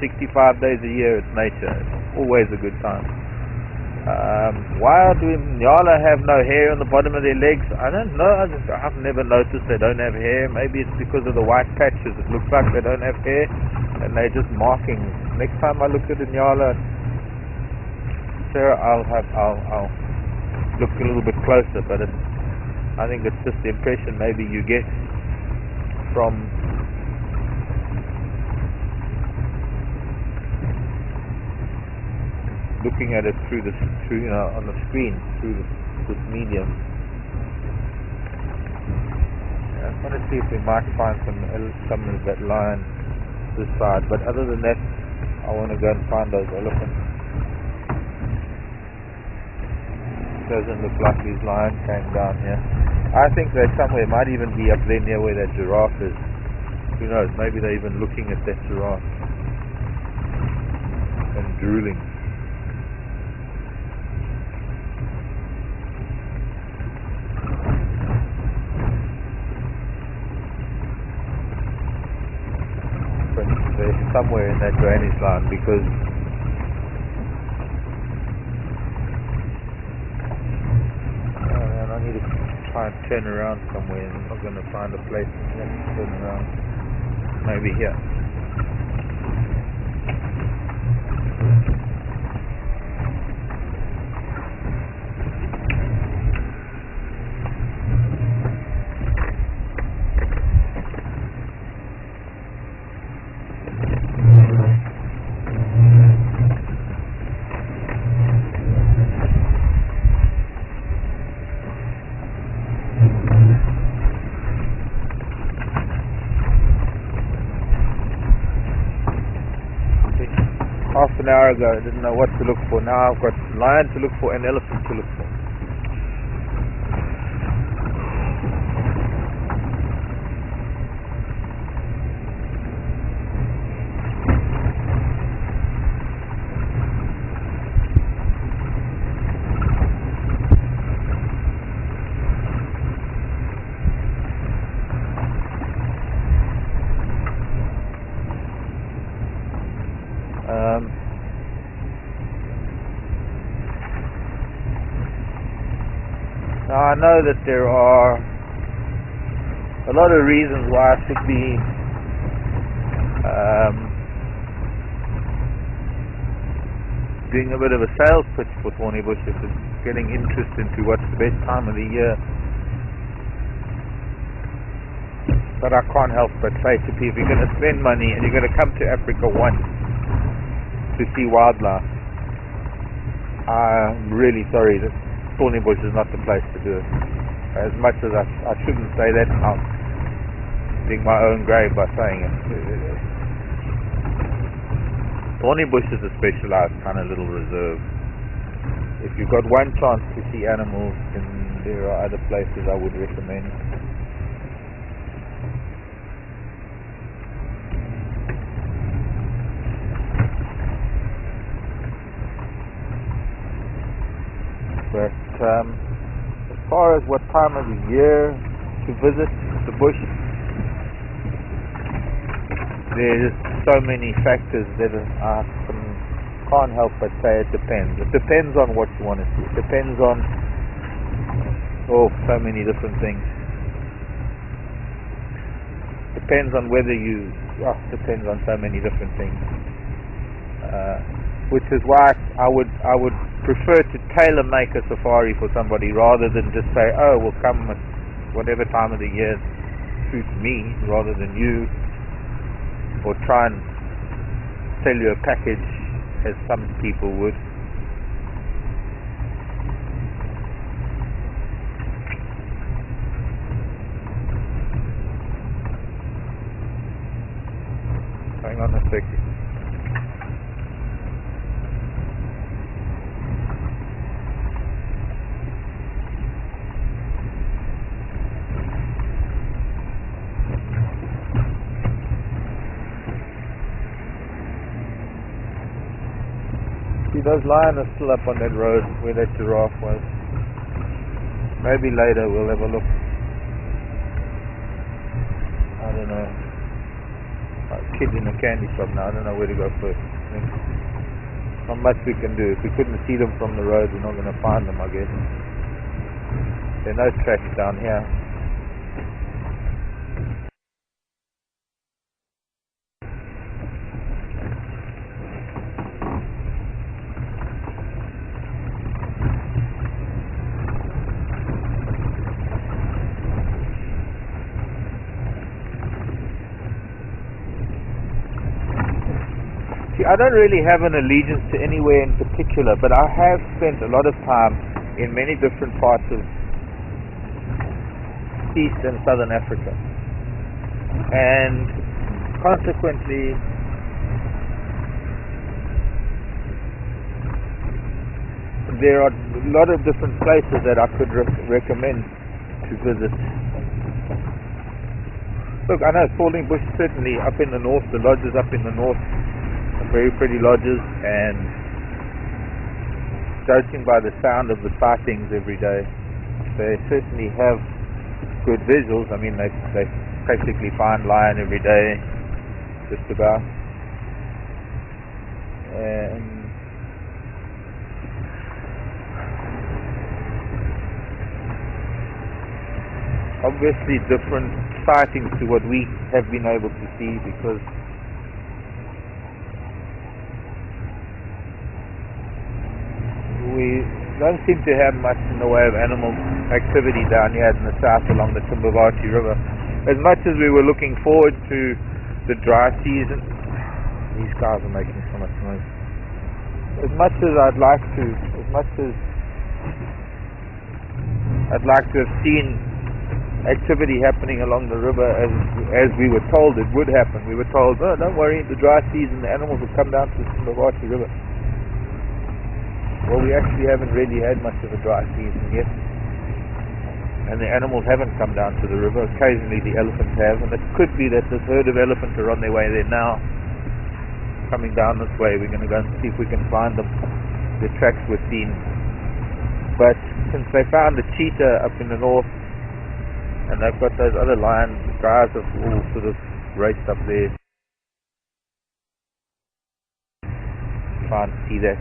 Speaker 1: days a year. It's nature. It's always a good time. Why do Nyala have no hair on the bottom of their legs? I don't know. I've never noticed they don't have hair. Maybe it's because of the white patches. It looks like they don't have hair and they're just markings. Next time I look at a Nyala, Sarah, I'll look a little bit closer, but I think it's just the impression maybe you get from looking at it through you know, on the screen through this medium. Yeah, I want to see if we might find some of that line this side, but other than that, I want to go and find those elephants. Doesn't look like these lions came down here. I think they're somewhere. Might even be up there near where that giraffe is. Who knows? Maybe they're even looking at that giraffe and drooling. They're somewhere in that drainage line because I need to try and turn around somewhere and I'm not going to find a place to turn around. Maybe here. Half an hour ago I didn't know what to look for. Now I've got lion to look for and elephant to look for. Now I know that there are a lot of reasons why I should be doing a bit of a sales pitch for Thornybush if it's getting interest into what's the best time of the year. But I can't help but say to people, you're going to spend money and you're going to come to Africa once to see wildlife. I'm really sorry that Thornybush is not the place to do it. As much as I shouldn't say that, I'm digging my own grave by saying it. Thornybush is a specialized kind of little reserve. If you've got one chance to see animals, then there are other places I would recommend. But as far as what time of the year to visit the bush, there's so many factors that I can't help but say it depends. It depends on what you want to see. It depends on so many different things. Depends on whether you depends on so many different things. Which is why I would prefer to tailor make a safari for somebody rather than just say, oh, we'll come at whatever time of the year suits me, rather than you, or try and sell you a package as some people would. Hang on a second. See, those lions are still up on that road where that giraffe was. Maybe later we'll have a look. I don't know. A kid in a candy shop now. I don't know where to go first. Not much we can do. If we couldn't see them from the road, we're not going to find them, I guess. There are no tracks down here. I don't really have an allegiance to anywhere in particular, but I have spent a lot of time in many different parts of East and Southern Africa, and consequently there are a lot of different places that I could recommend to visit. Look, I know Thornybush, certainly up in the north, the lodges up in the north, very pretty lodges, and judging by the sound of the sightings every day, they certainly have good visuals. I mean, they practically find lion every day, just about. And obviously different sightings to what we have been able to see, because we don't seem to have much in the way of animal activity down here in the south along the Thornybush River. As much as we were looking forward to the dry season, these guys are making so much noise. As much as I'd like to have seen activity happening along the river as we were told it would happen. We were told, oh, don't worry, the dry season the animals will come down to the Thornybush River. Well, we actually haven't really had much of a dry season yet, and the animals haven't come down to the river. Occasionally the elephants have, and it could be that this herd of elephants are on their way there now, coming down this way. We're going to go and see if we can find them. The tracks were seen, but since they found a cheetah up in the north, and they've got those other lions, the guys have all sort of raced up there trying to see that.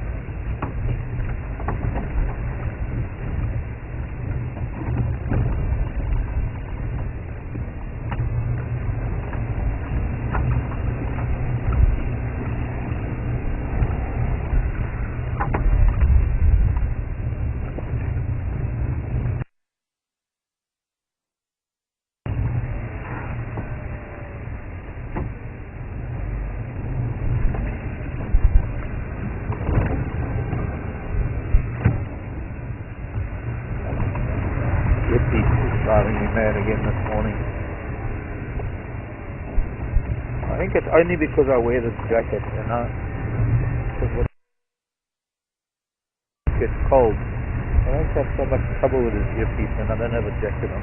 Speaker 1: earpiece is driving me mad again this morning. I think it's only because I wear this jacket and because it gets cold. I don't have so much trouble with this earpiece and I don't have a jacket on.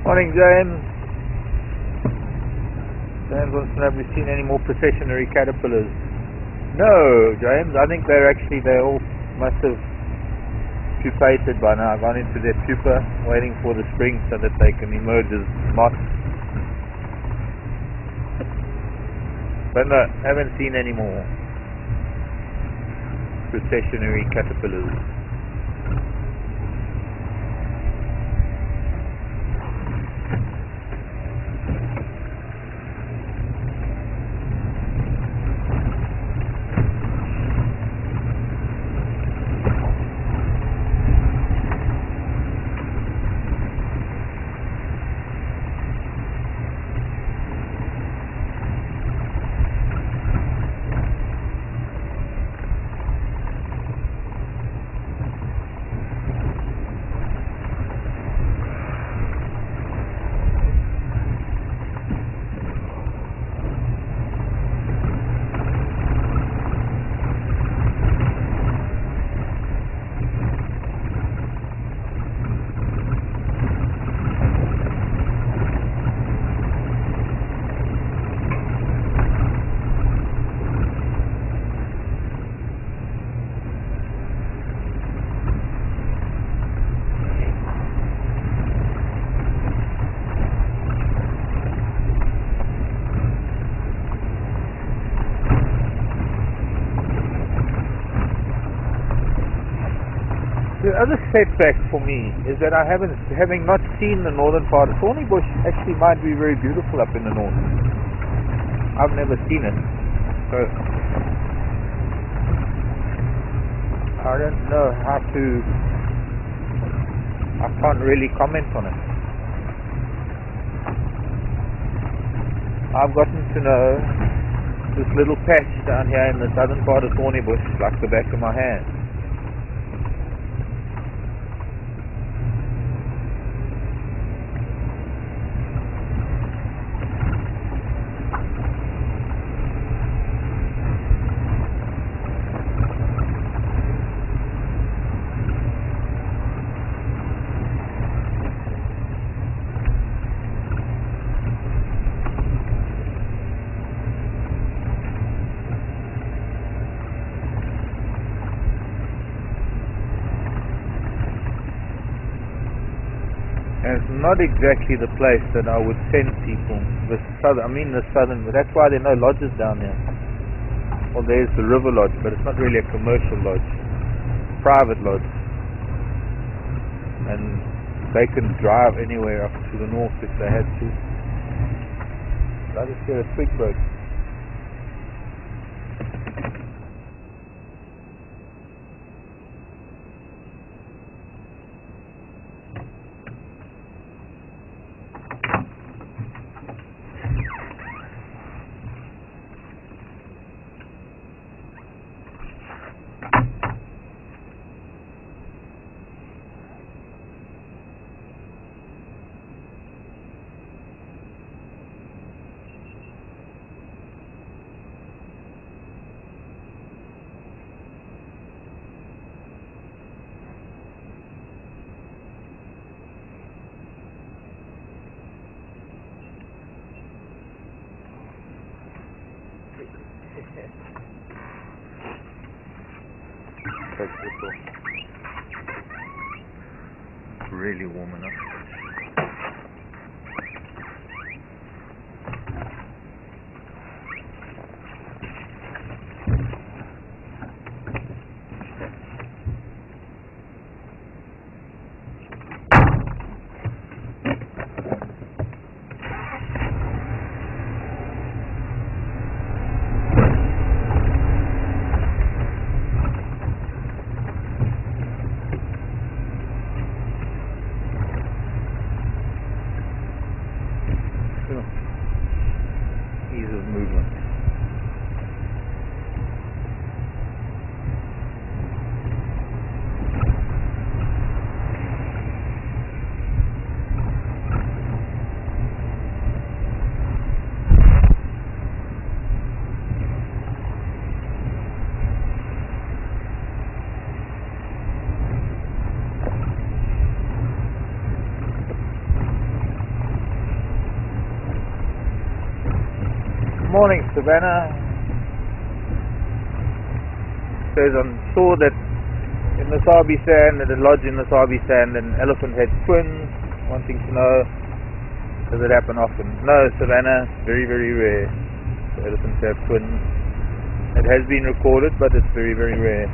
Speaker 1: Morning, James. James wants to know if we've seen any more processionary caterpillars. No, James. I think they all must have pupated by now, gone into their pupa, waiting for the spring so that they can emerge as moths. But no, haven't seen any more processionary caterpillars. The other setback for me is that having not seen the northern part of Thornybush, actually might be very beautiful up in the north. I've never seen it, so I don't know I can't really comment on it. I've gotten to know this little patch down here in the southern part of Thornybush like the back of my hand. And it's not exactly the place that I would send people. The southern, that's why there are no lodges down there. Well, there's the river lodge, but it's not really a commercial lodge. Private lodge. And they can drive anywhere up to the north if they had to. I just hear a twig broke. really warm enough. Ease of movement. Morning, Savannah. Says saw that in the Sabi sand, at a lodge in the Sabi sand, an elephant had twins. Wanting to know, does it happen often? No, Savannah, very, very rare. The elephants have twins. It has been recorded, but it's very, very rare.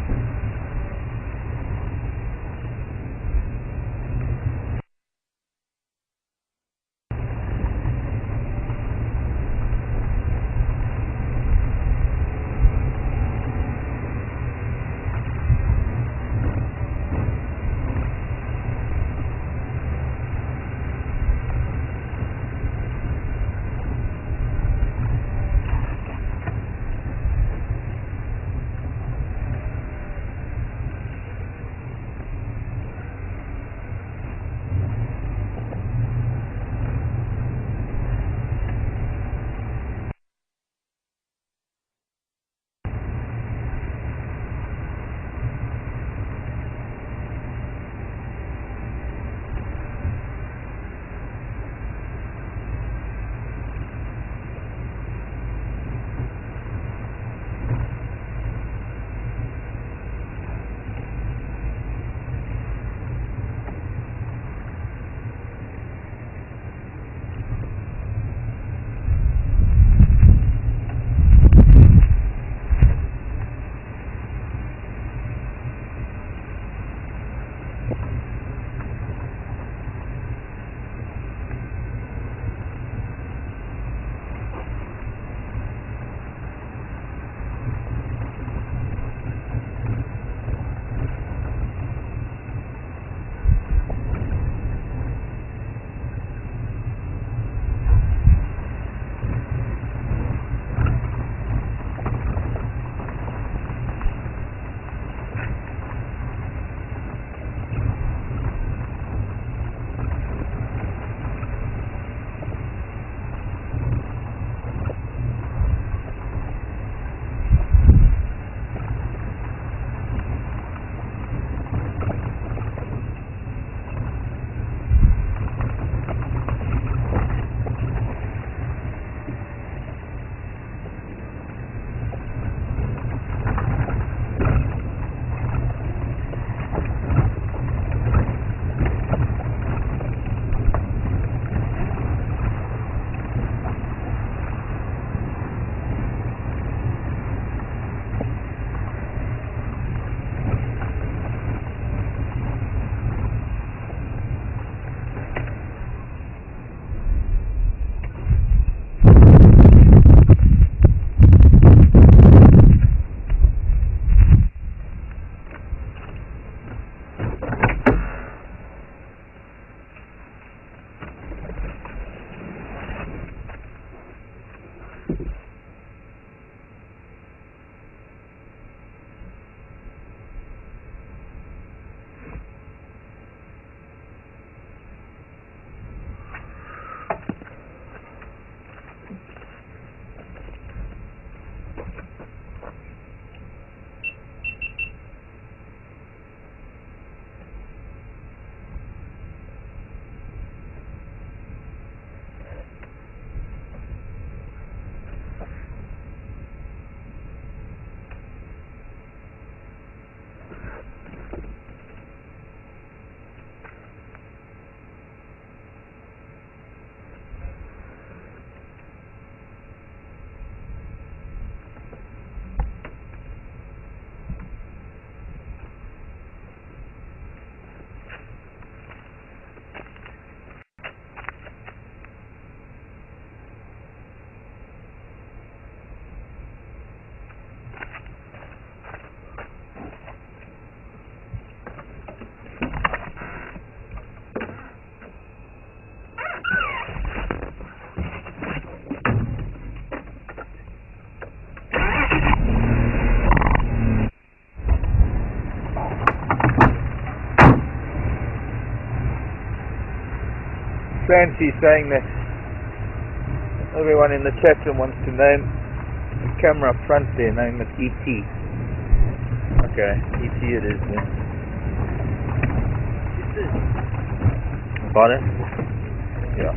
Speaker 1: Clancy saying that everyone in the chat room wants to name the camera up front there, name it ET. Okay, ET it is then. Got it? Yeah.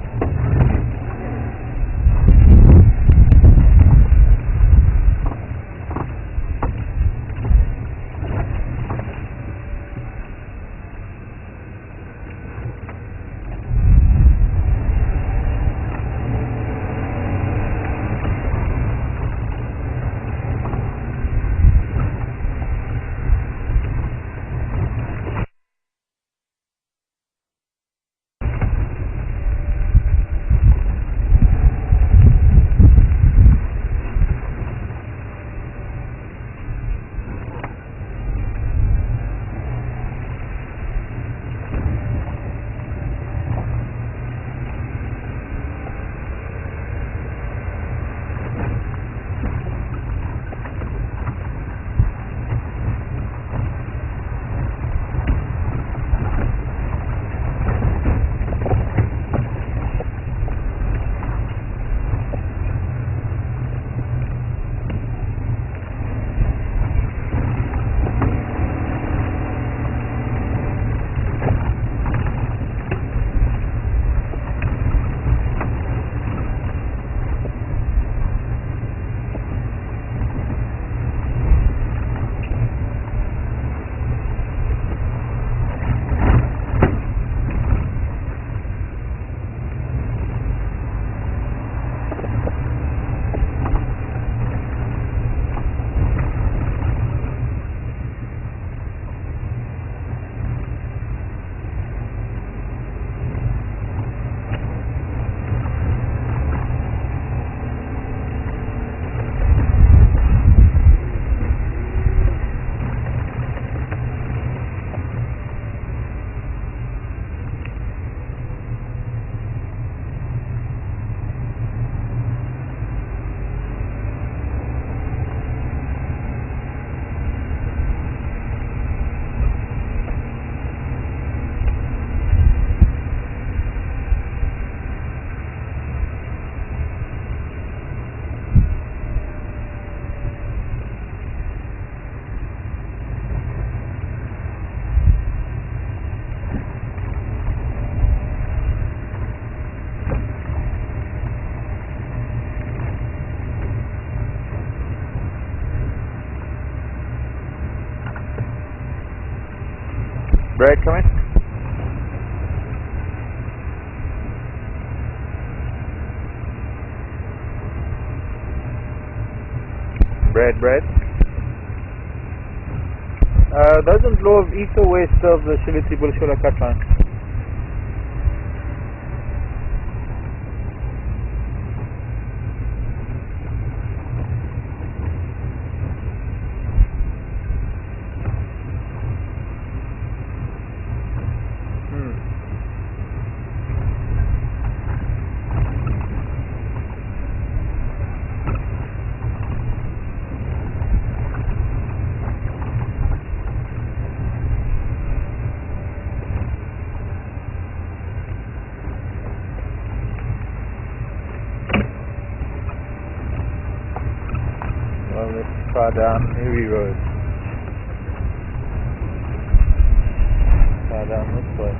Speaker 1: Brad coming? Brad. Doesn't drove east or west of the Shiliti Bulshula cut line. Well, let's try down Erie Road. Try down this way.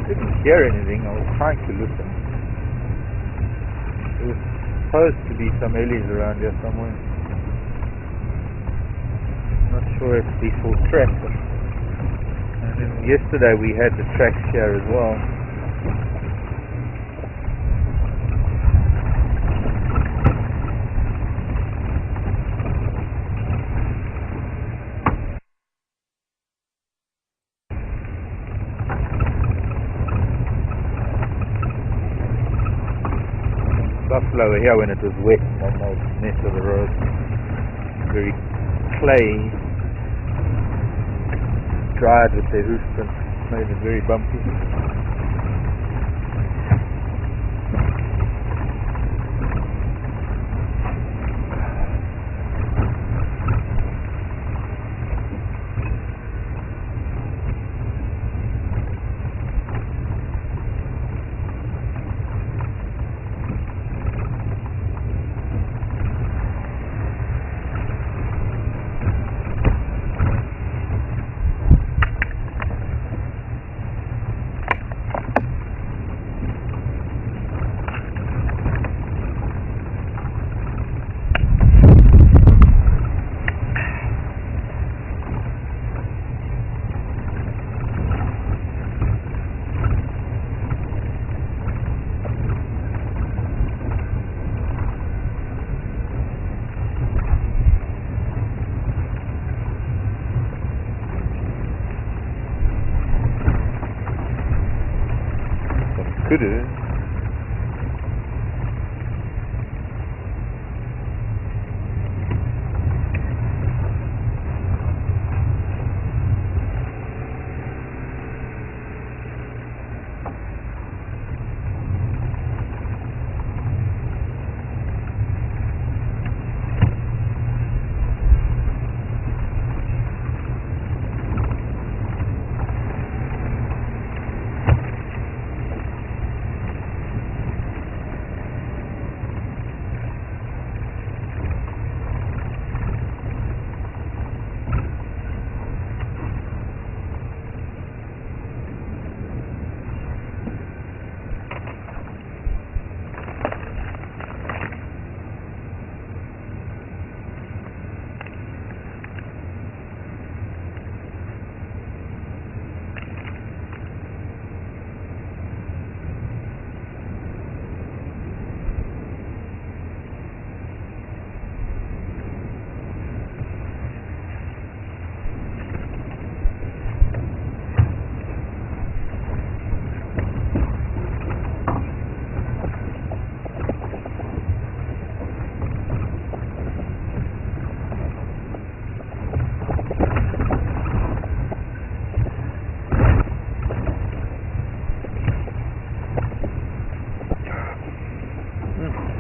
Speaker 1: Didn't hear anything. I was trying to listen. There was supposed to be some Ellies around here somewhere. Not sure if these full tracks. And then yesterday we had the tracks here as well. lot slower here when it was wet on the mess of the road. Very clayey. Dried with their hoofs and made it very bumpy. Kudu.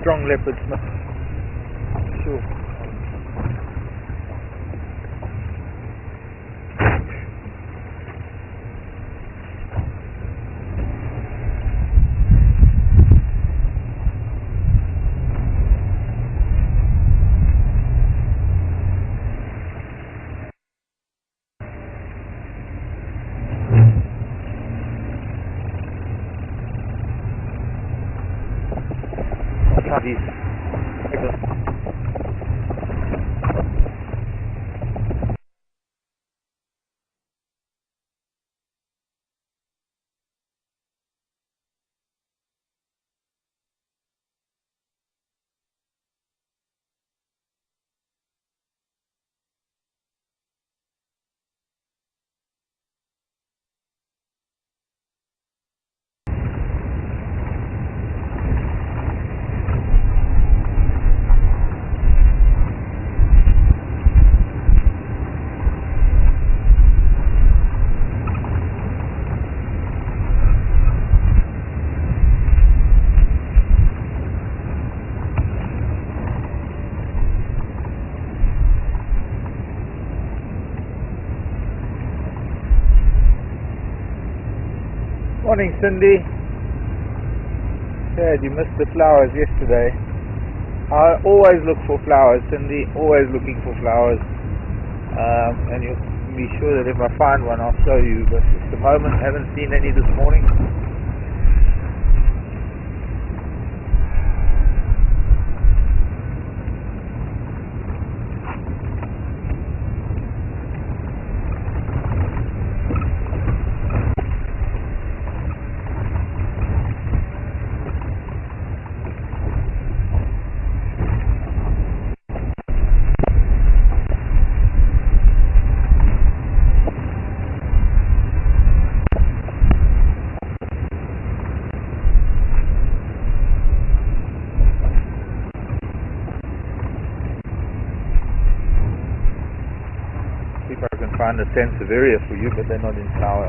Speaker 1: Strong leopard smell. Sure. These Morning, Cindy. Sad you missed the flowers yesterday. I always look for flowers, Cindy. Always looking for flowers. And you'll be sure that if I find one, I'll show you. But at the moment, I haven't seen any this morning. find a sense of area for you, but they're not in power.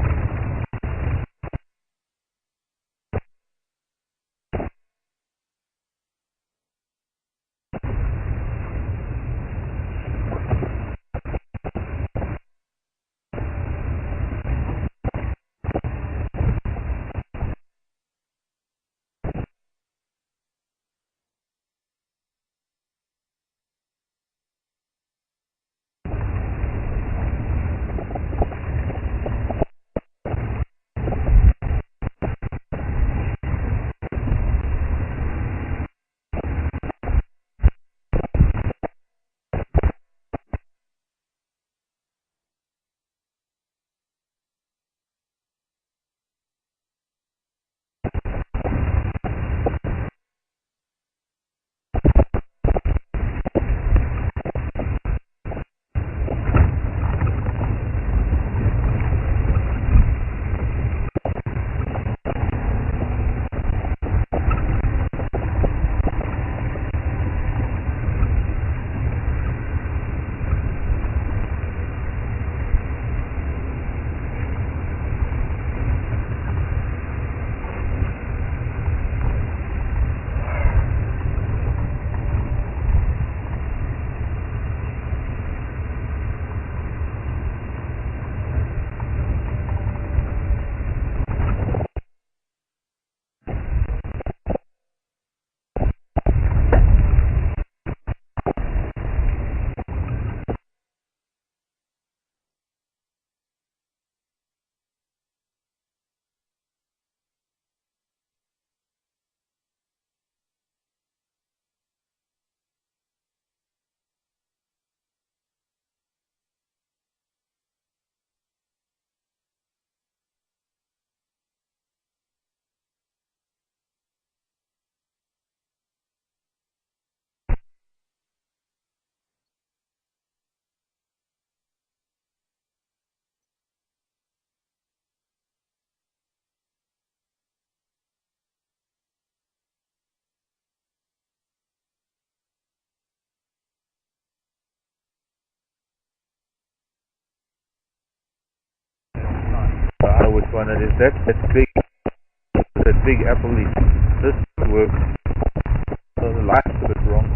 Speaker 1: I know which one it is. That's that big apple leaf. This works. So the light's a bit wrong.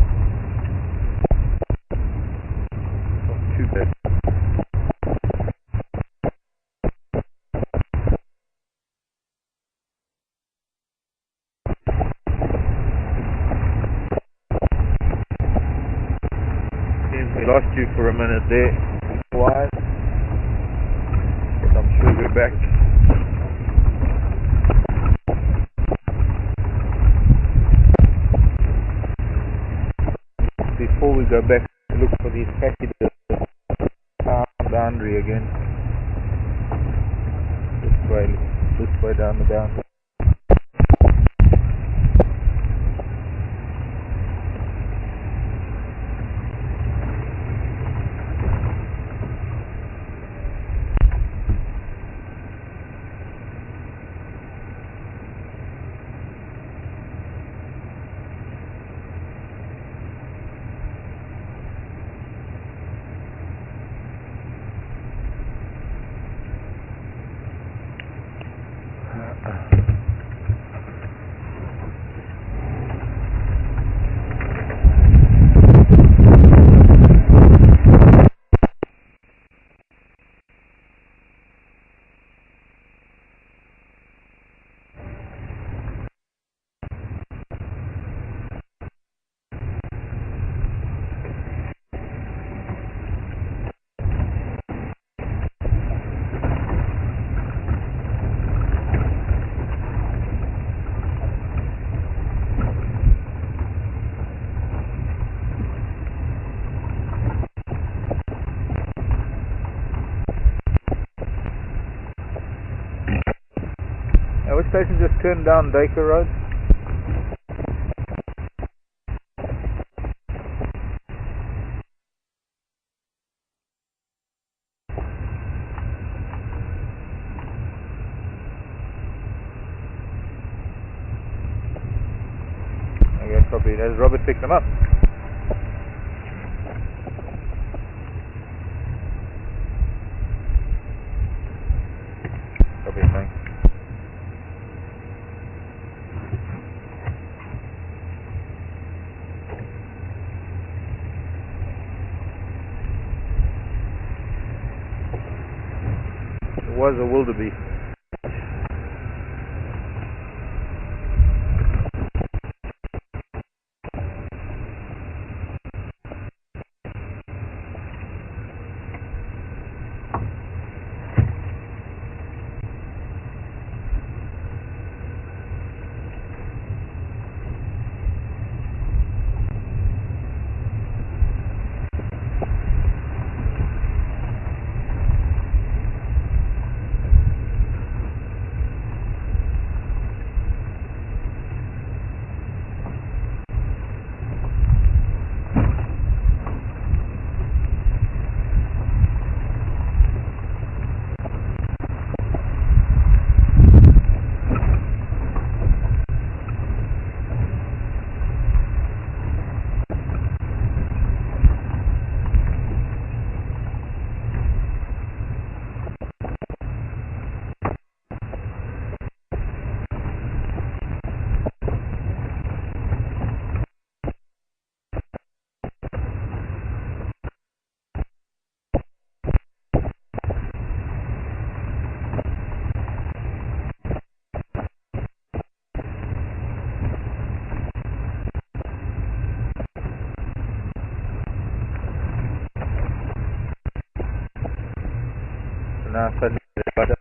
Speaker 1: Not too bad. Seems we lost you for a minute there. Why? But I'm sure we're back. Before we go back to look for these packages, boundary again. This way down the boundary. Which station just turned down Dacre Road? Okay, copy. Has Robert picked them up? was a wildebeest. Nasa daripada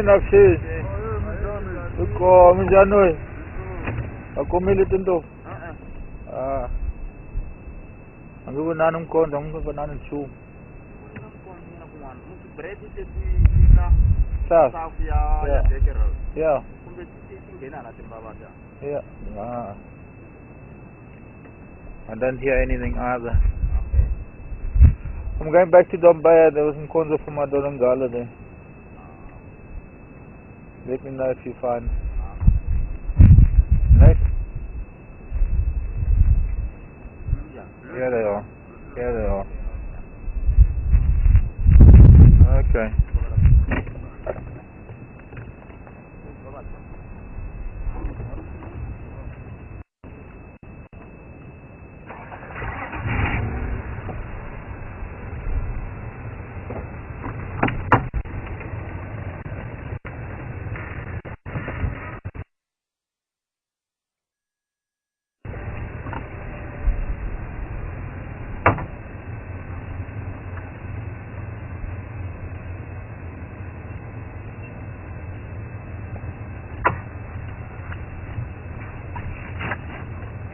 Speaker 1: Aksi. Uko minjano. Ako militin to. Ang nanong kon, ang nanong chu. Sas. Yeah. Yeah. Yeah. I don't hear anything either.
Speaker 2: Okay.
Speaker 1: I'm going back to Dubai. There was some corns from my Dorangala there. Let me know if you find. Right? Here they are. Here they are. Okay.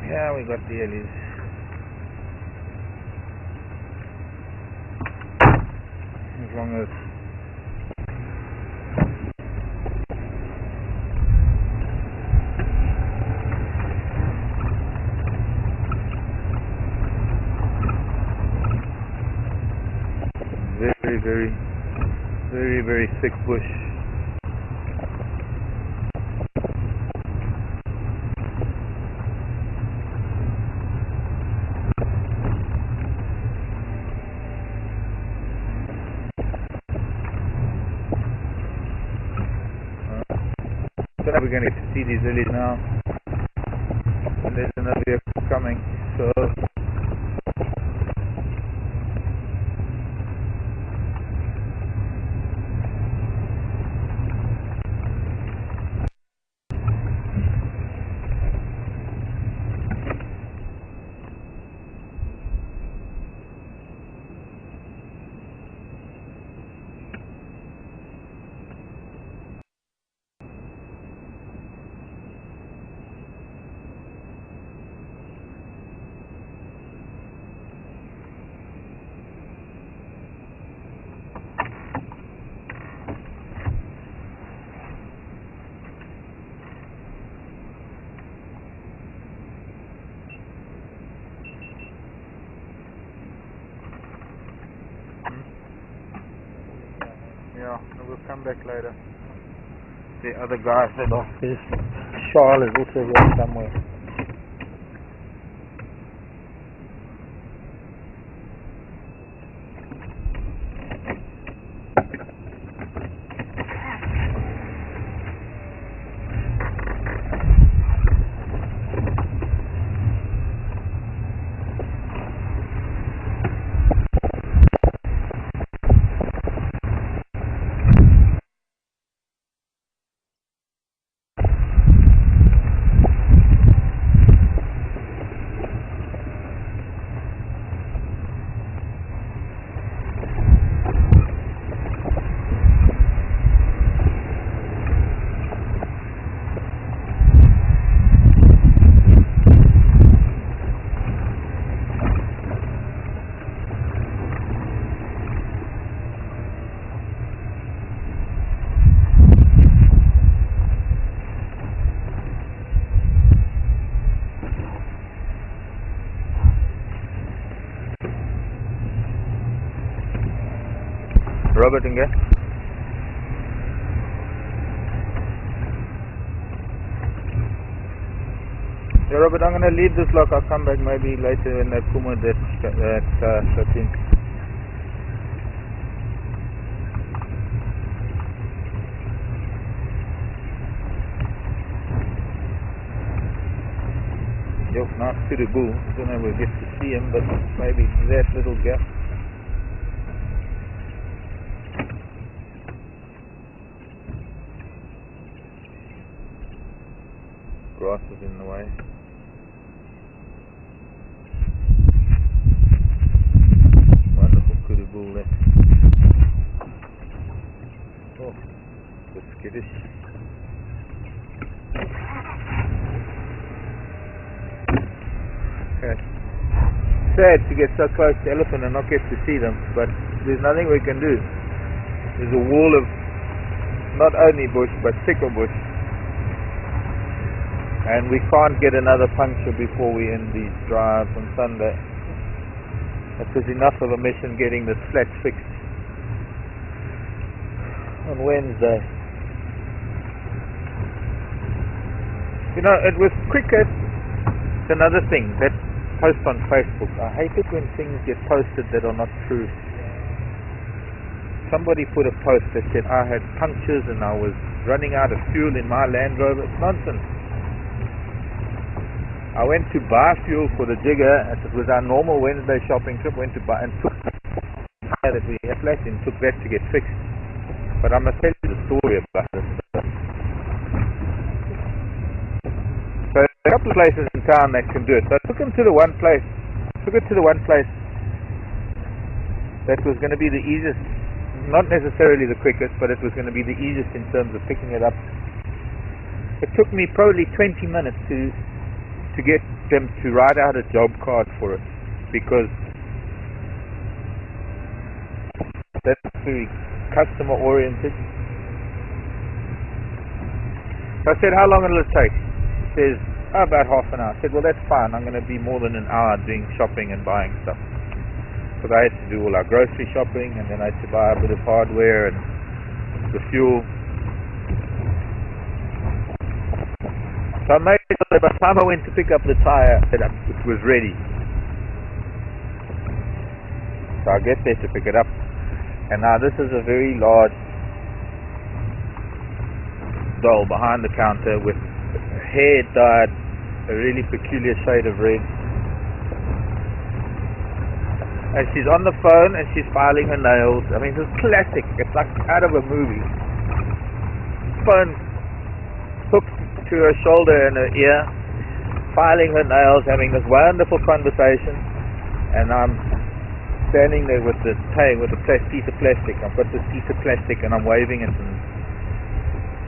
Speaker 1: Yeah, we got the ellies. As long as very thick bush. So now we're going to get to see these lilies now, and there's another vehicle coming, so yeah, we'll come back later. The other guy said, oh, his shawl is also here somewhere. Robert inge? Yeah, Robert, I'm going to leave this lock. I'll come back maybe later when they come with that I think. Yo, nice to the bull. Don't know if we'll get to see him, but maybe that little gap. Grass is in the way. Wonderful kudu bull there. Oh, bit skittish. Okay. Sad to get so close to elephant and not get to see them, but there's nothing we can do. There's a wall of not only bush but thicker bush. And we can't get another puncture before we end these drives on Sunday. It was enough of a mission getting this flat fixed on Wednesday. You know, it was quicker. It's another thing, that post on Facebook. I hate it when things get posted that are not true. Somebody put a post that said I had punctures and I was running out of fuel in my Land Rover. It's nonsense. I went to buy fuel for the Jigger, as it was our normal Wednesday shopping trip, went to buy and took the tire that we had flat in, took that to get fixed. But I must tell you the story about this. So there are a couple of places in town that can do it. So I took it to the one place that was going to be the easiest, not necessarily the quickest, but it was going to be the easiest in terms of picking it up. It took me probably 20 minutes to get them to write out a job card for it, because that's very customer oriented. So I said, how long will it take? He says, about half an hour. I said, well, that's fine. I'm going to be more than an hour doing shopping and buying stuff. Because I had to do all our grocery shopping, and then I had to buy a bit of hardware and the fuel. So I made sure that by the time I went to pick up the tire, it was ready. So I get there to pick it up, and now this is a very large doll behind the counter with hair dyed a really peculiar shade of red. And she's on the phone and she's filing her nails. I mean, it's classic. It's like out of a movie. Phone hooked to her shoulder and her ear, filing her nails, having this wonderful conversation. And I'm standing there with the tag, with a piece of plastic. I've got this piece of plastic and I'm waving it.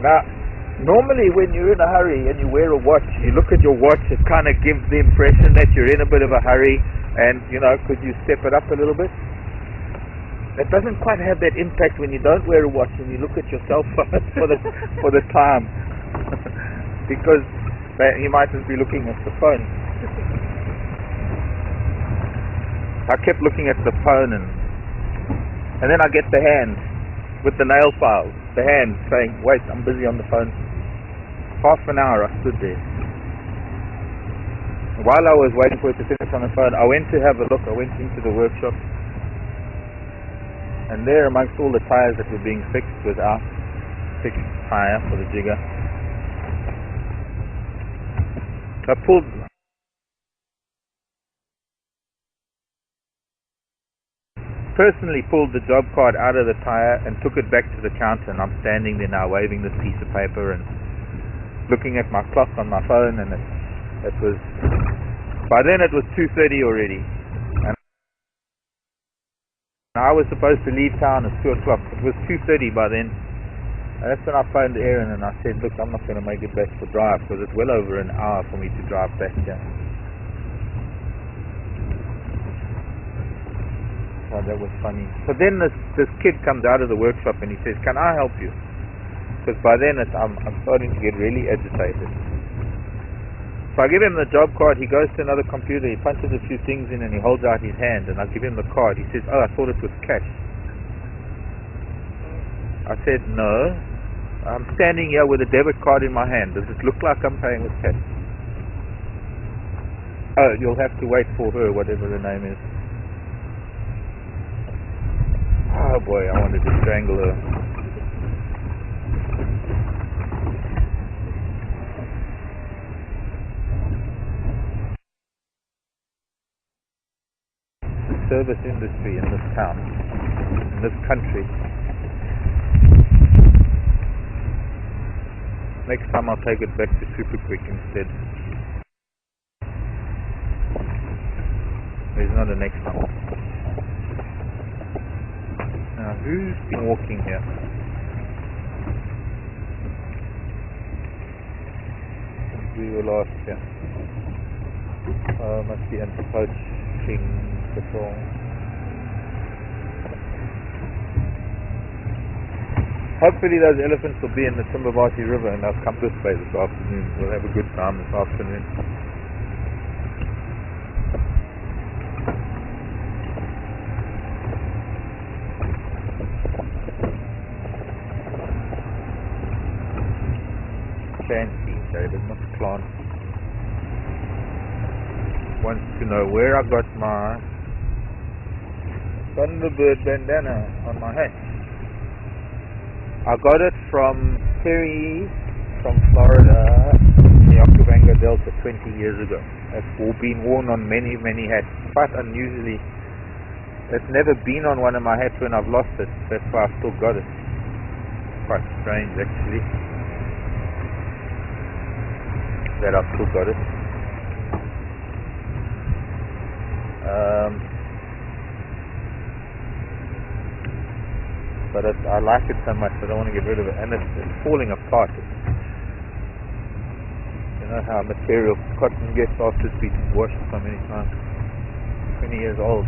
Speaker 1: Now, normally when you're in a hurry and you wear a watch, you look at your watch, it kind of gives the impression that you're in a bit of a hurry. And, you know, could you step it up a little bit? It doesn't quite have that impact when you don't wear a watch and you look at your cell phone for the time. Because you might just be looking at the phone. I kept looking at the phone and then I get the hand with the nail files. The hand saying, wait, I'm busy on the phone. Half an hour I stood there. While I was waiting for it to finish on the phone, I went to have a look. I went into the workshop, and there amongst all the tires that were being fixed was our fixed tire for the Jigger. I personally pulled the job card out of the tire and took it back to the counter, and I'm standing there now waving this piece of paper and looking at my clock on my phone, and it was, by then it was 2:30 already, and I was supposed to leave town at 2 o'clock. It was 2:30 by then, and that's when I phoned Aaron and I said, look, I'm not going to make it back for drive because it's well over an hour for me to drive back here. Oh, that was funny. So then this kid comes out of the workshop and he says, can I help you? Because by then I'm starting to get really agitated. So I give him the job card, he goes to another computer, he punches a few things in and he holds out his hand and I give him the card. He says, oh, I thought it was cash. I said, no, I'm standing here with a debit card in my hand. Does it look like I'm paying with cash? Oh, you'll have to wait for her, whatever her name is. Oh boy, I wanted to strangle her. Service industry in this town, in this country. Next time I'll take it back to Super Quick instead. There's not a next time. Now, who's been walking here? Since we were last here. Must be anti-poaching patrol. Hopefully those elephants will be in the Thornybush River and they'll come this way this afternoon. We'll have a good time this afternoon. Fancy, complicated, not plant. Wants to know where I got my Thunderbird bandana on my hat. I got it from Terry from Florida in the Okavango Delta 20 years ago. It's been worn on many, many hats. Quite unusually. It's never been on one of my hats when I've lost it. That's why I've still got it. Quite strange actually that I've still got it. But I like it so much, I don't want to get rid of it. And it's falling apart. You know how material cotton gets after it's been washed so many times. 20 years old.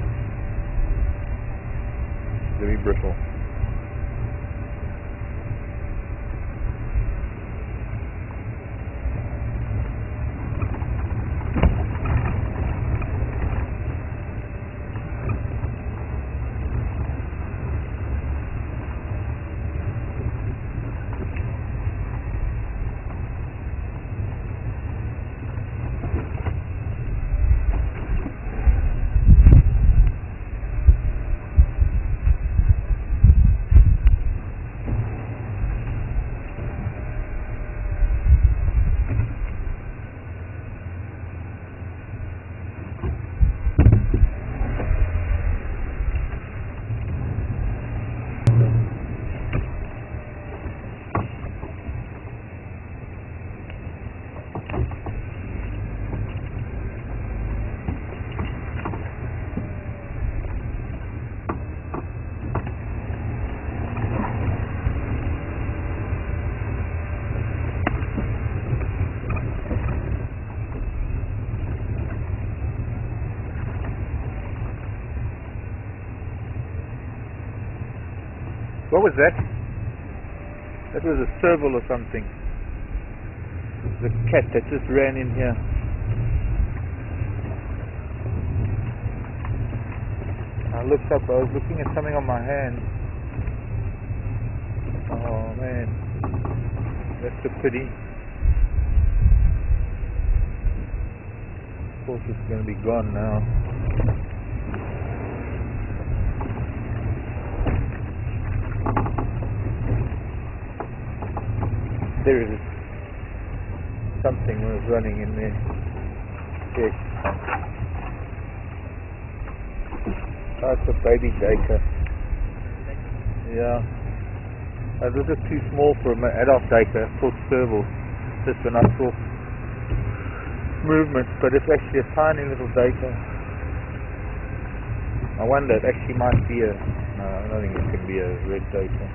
Speaker 1: Very brittle. What was that? That was a serval or something. The cat that just ran in here. I looked up, I was looking at something on my hand. Oh man, that's a pity. Of course it's going to be gone now. There it is. Something was running in there. Yes. Oh, it's a baby daker. Yeah. This is too small for an adult daker. It's called serval. Just when I saw movement, but it's actually a tiny little daker. I wonder, it actually might be a... No, I don't think it can be a red daker.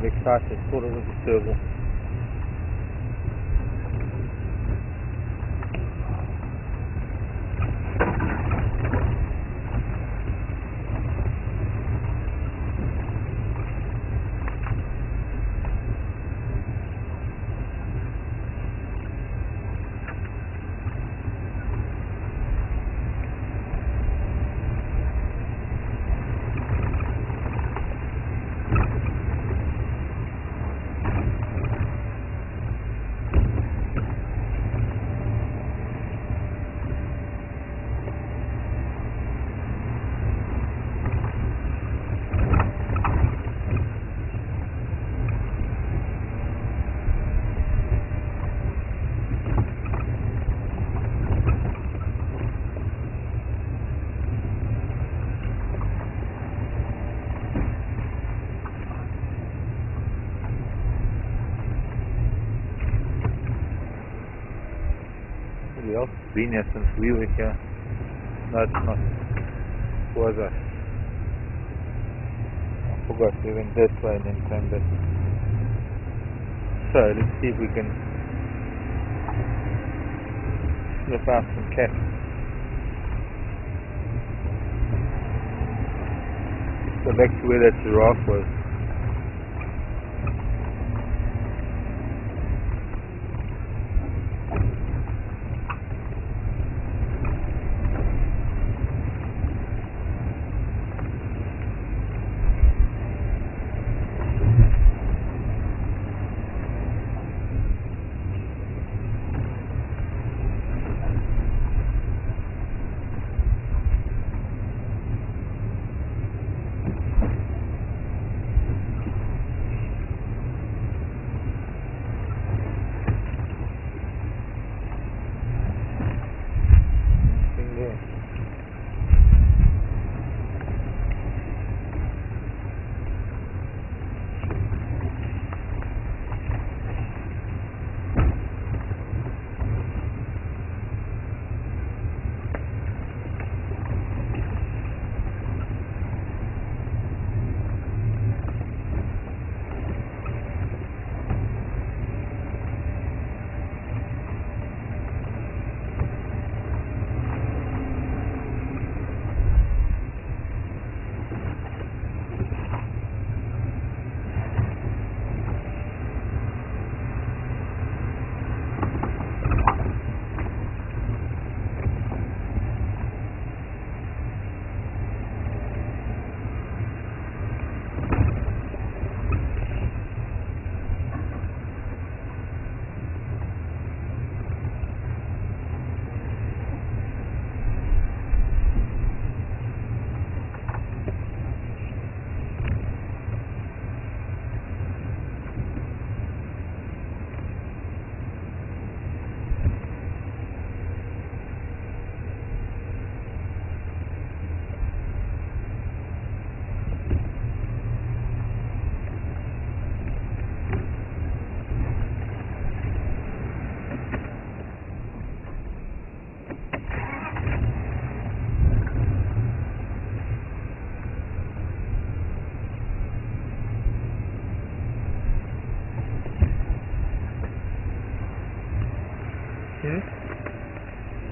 Speaker 1: Excited, thought it was a serval. Somebody else has been here since we were here. No, it's not. Was I? I forgot we went this way and then came back. So let's see if we can Flip out some cats. Go back to where that giraffe was.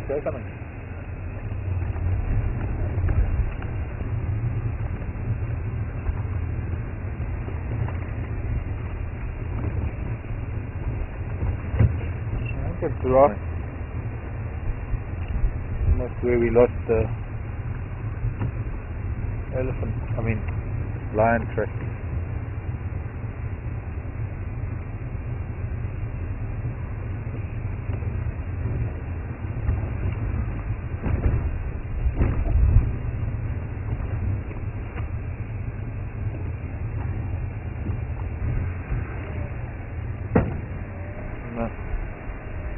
Speaker 1: Say something. I think it's right. Almost where we lost the lion track.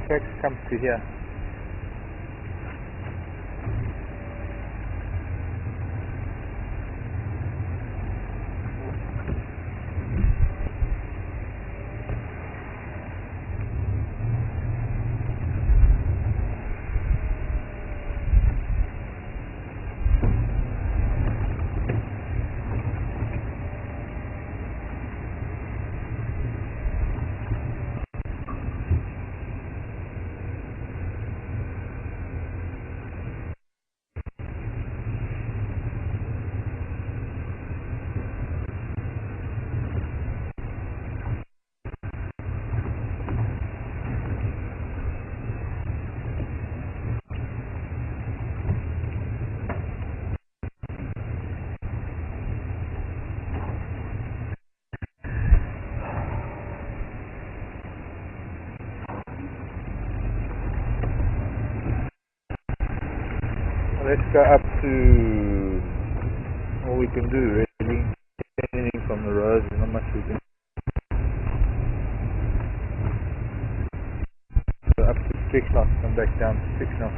Speaker 1: Tracks come to here. Let's go up to all we can do really. Anything from the road, there's not much we can go up to 6 knots, come back down to 6 knots.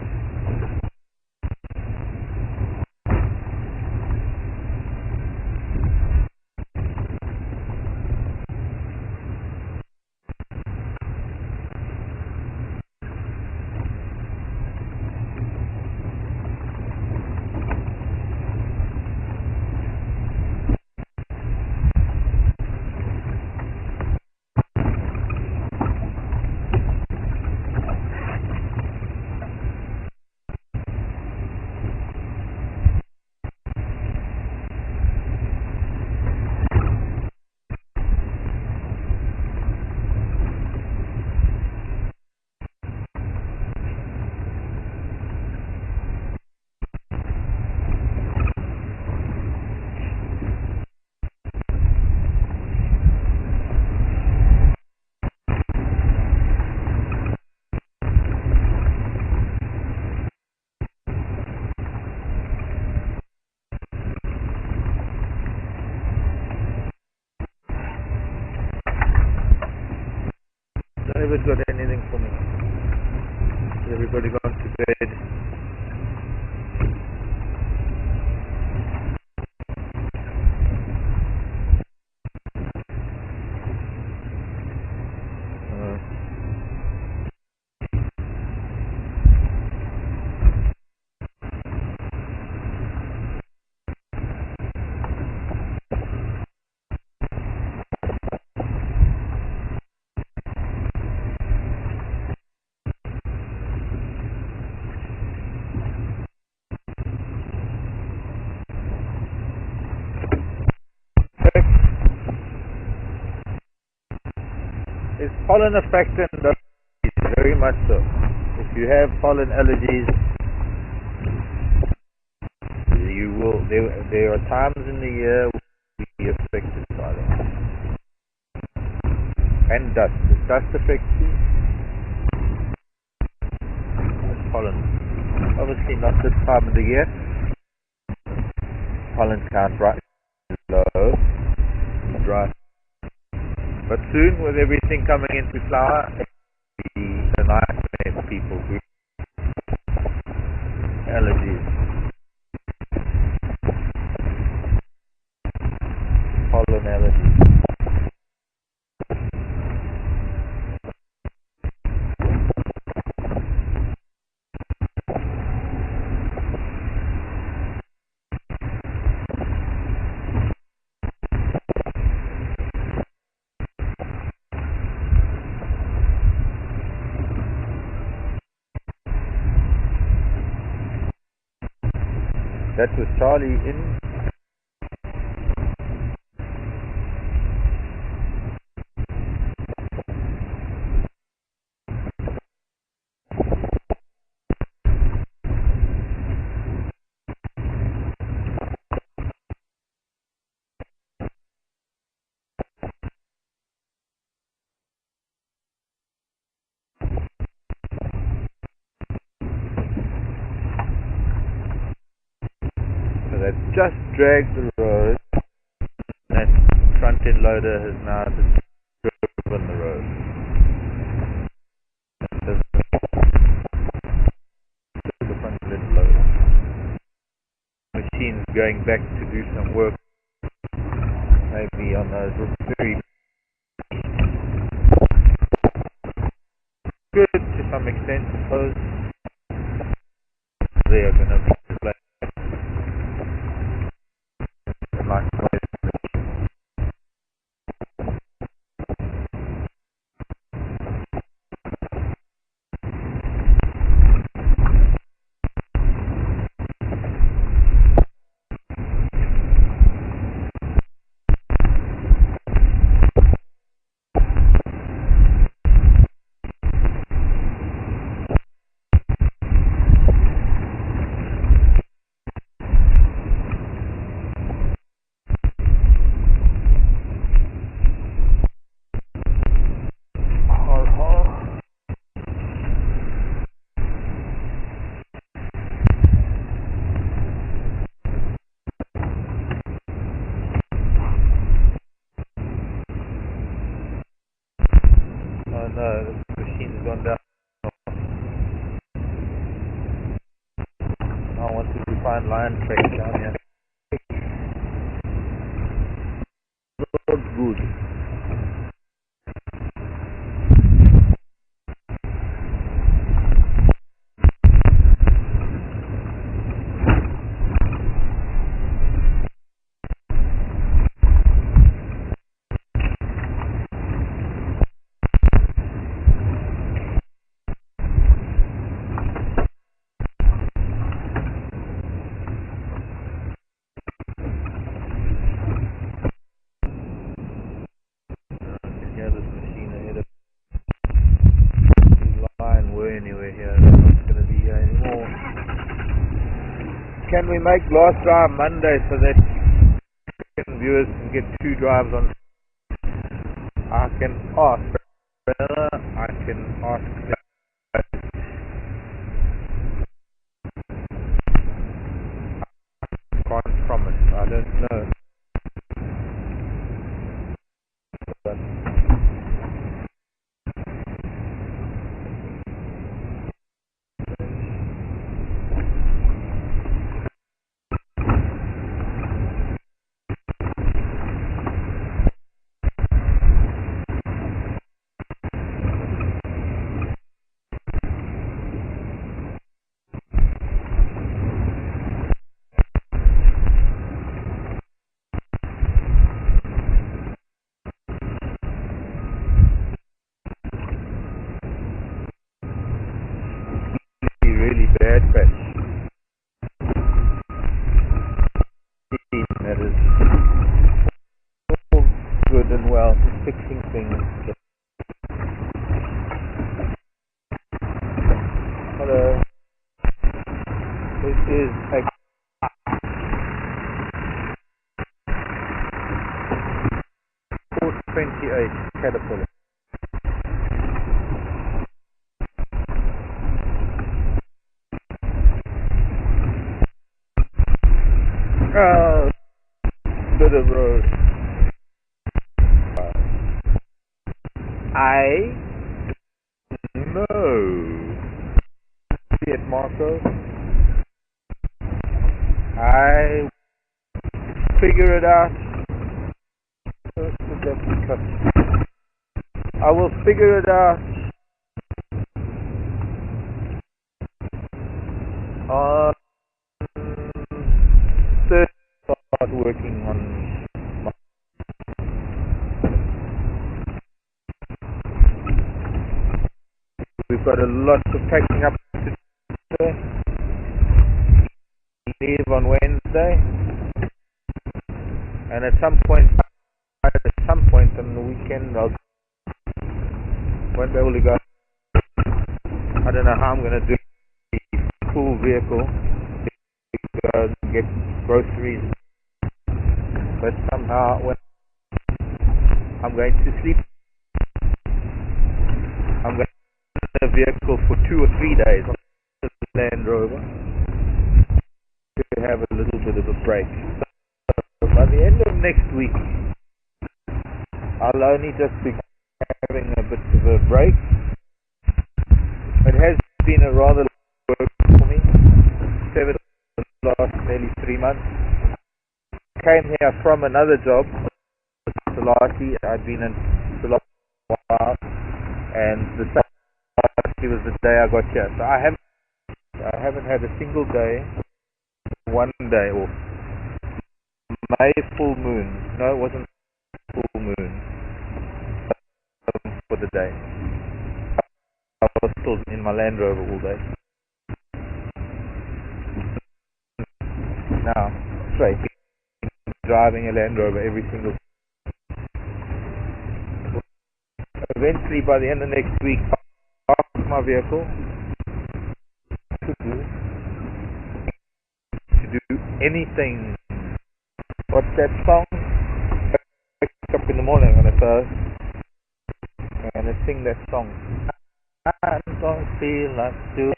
Speaker 1: Never got anything for me. Everybody gone to bed. Is pollen a factor in allergies? Very much so. If you have pollen allergies, you will. There are times in the year when you will be affected by that. And dust. Does dust affect you? That's pollen. Obviously not this time of the year. Pollen count right low, dry. But soon, with everything coming into flower, it will be a nightmare for people with allergies. Pollen allergies. That was Charlie in. So that just dragged the road. That front end loader has now driven the road. The front end loader. Machine's going back to do some work. Maybe on those very good to some extent, I suppose. They are going to be like noise. Oh no, this machine's gone down. I want to find lion tracks down here. Not good. Yeah, this machine ahead of this line way anyway here. It's not going to be here anymore. Can we make last drive Monday so that viewers can get 2 drives on? I can ask. I can ask. Can't promise. I don't know. But is all good and well, just fixing things. Hello. This is a 428 Caterpillar. Oh, bit of road. I know. See it, Marco? I figure it out. I will figure it out on Thursday. Start working on my. We've got a lot of packing up to do. Leave on Wednesday, and at some point on the weekend I won't be able to go. I don't know how I'm going to do the full vehicle to go and get groceries, but somehow when I'm going to sleep, I'm going to have a vehicle for 2 or 3 days on the Land Rover to have a little bit of a break. So by the end of next week, I'll only just be having a bit of a break. It has been a rather long work for me. 7 of the last nearly 3 months. Came here from another job, Salati. I'd been in Salati for a while, and the Salati was the day I got here. So I haven't had a single day, 1 day off. May full moon. No, it wasn't full moon. For the day. I was still in my Land Rover all day. Now, straight. Driving a Land Rover every single day. Eventually, by the end of next week, I'll park my vehicle to do anything. What's that song? Wake up in the morning on a Thursday and I sing that song. I don't feel like doing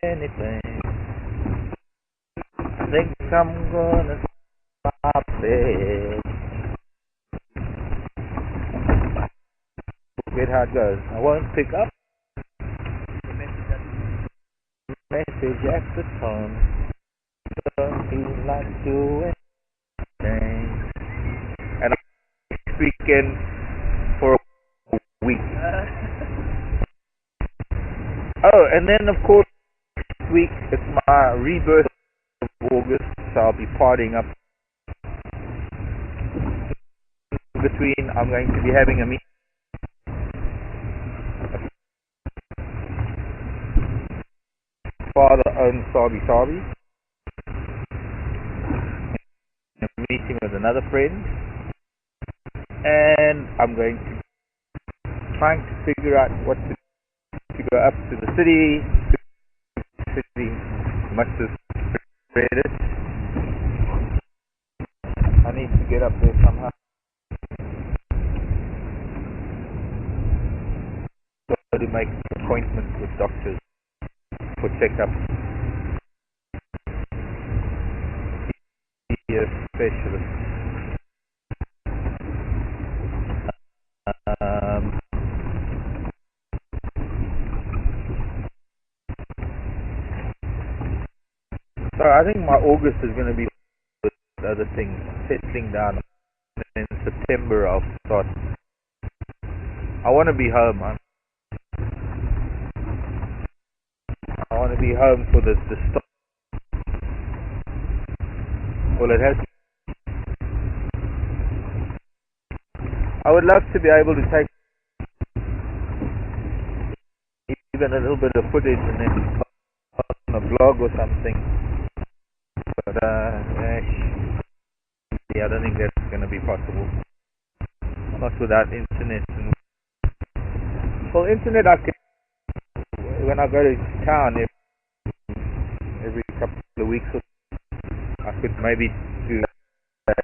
Speaker 1: anything. I think I'm gonna stop it. Forget how it goes. I won't pick up the message at the tone. Don't feel like doing anything. And next weekend for a week. Oh, and then of course next week it's my rebirth of August, so I'll be partying up. In between, I'm going to be having a meeting. Father owns Sabi Sabi. A meeting with another friend, and I'm going to trying to figure out what to go up to the city. Much as it. I need to get up there somehow. So to make appointments with doctors for checkups. Be a specialist. So I think my August is going to be with other things, settling down. In September I'll start. I want to be home. I want to be home for the start. Well, it has. I would love to be able to take even a little bit of footage and then on a blog or something. But I don't think that's going to be possible. Not without internet. Well, internet I can, when I go to town every couple of weeks, I could maybe do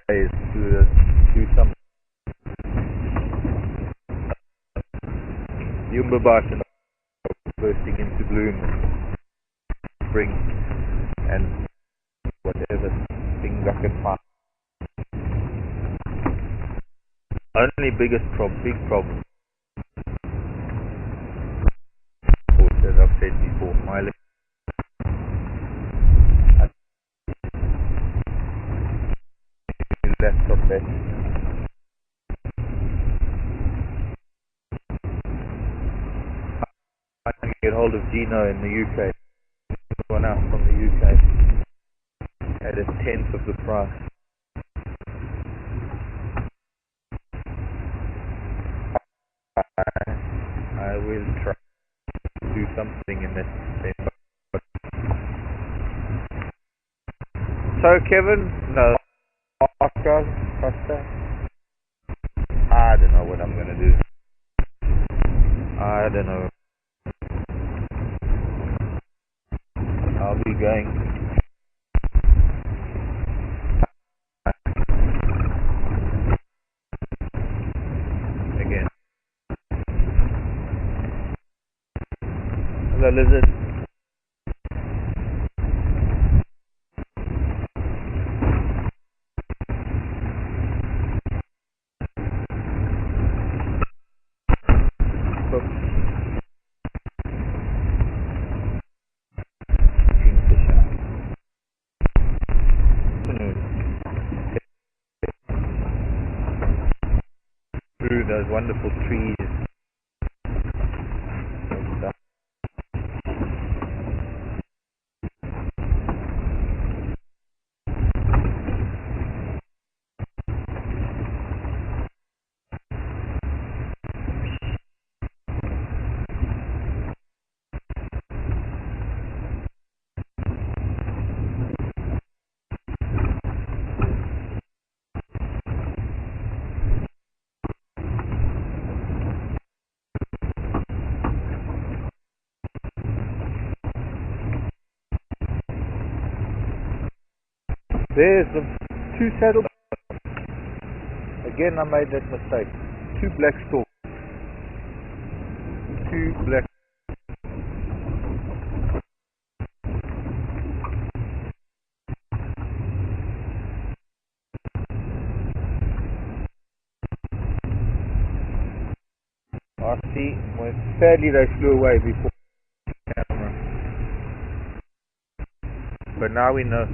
Speaker 1: days, do some Thornybush bursting into bloom, spring, and whatever things I can find. Only big problem, as I've said before, my laptop there. I can get hold of Gino in the UK. One out from the UK at a tenth of the price. I will try to do something in this thing. So Kevin, no, Oscar, Costa, I don't know what I'm gonna do. I don't know. I'll be going again. Hello, lizard. Through those wonderful trees. There's the two saddle. Again, I made that mistake. Two black stalks. Two black. I see. Well, sadly, they flew away before the camera. But now we know.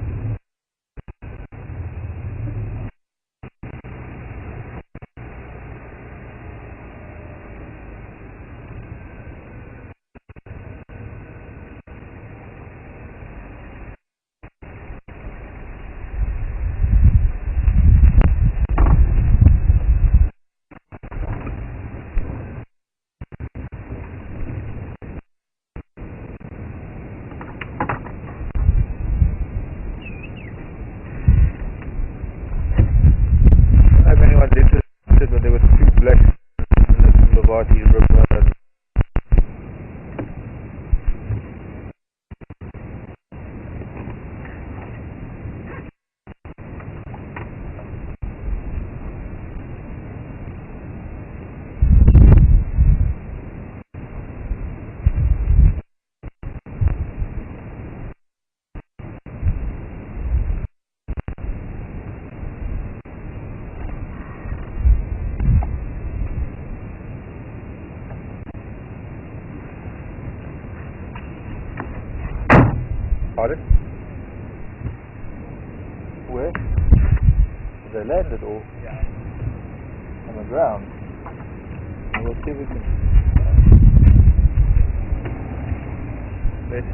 Speaker 1: If anyone's interested, but there were two blacks in the Thornybush river. Pardon? Where? They landed all?
Speaker 2: Yeah.
Speaker 1: On the ground. We'll see if we can. Let's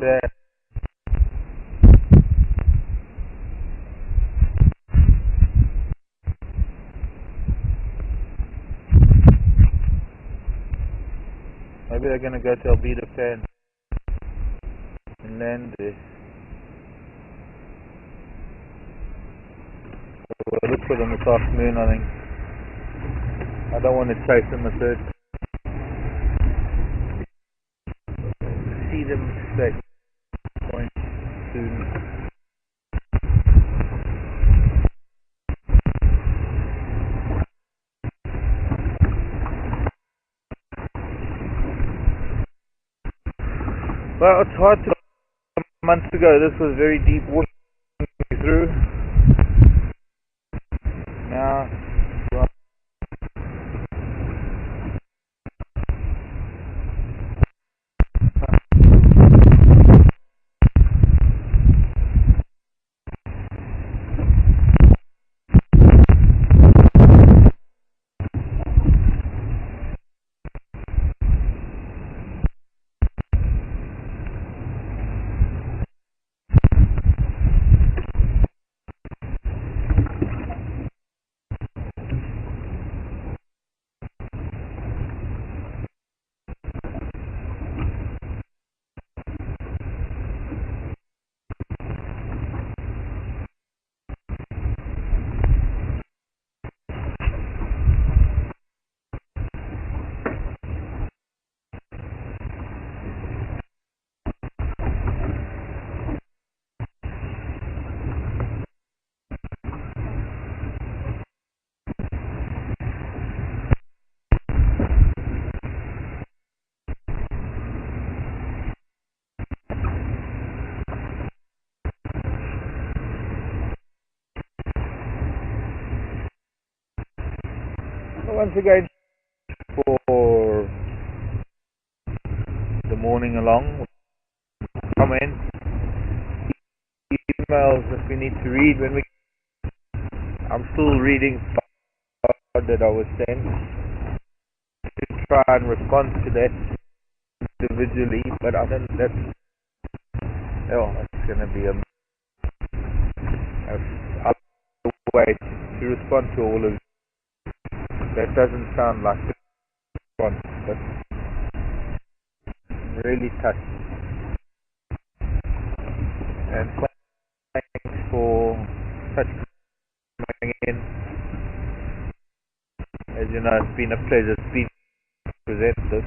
Speaker 1: there. Maybe they're gonna go to Albedo Fan and land there. We'll look for them this afternoon, I think. I don't want to chase them a third. See them straight point soon. Well, it's hard to. Months ago, this was very deep water through. Now, once again, for the morning along, comments, emails that we need to read when we. I'm still reading that I was sent to try and respond to that individually, but I think that's going to be a way to respond to all of. That doesn't sound like a response, but really touched. And thanks for coming in. As you know, it's been a pleasure speaking to present this.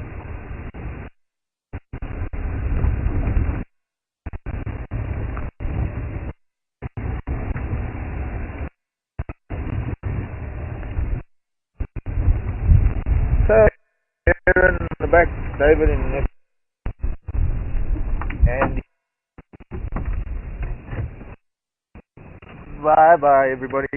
Speaker 1: So, Aaron in the back, David in the Andy. Bye bye everybody.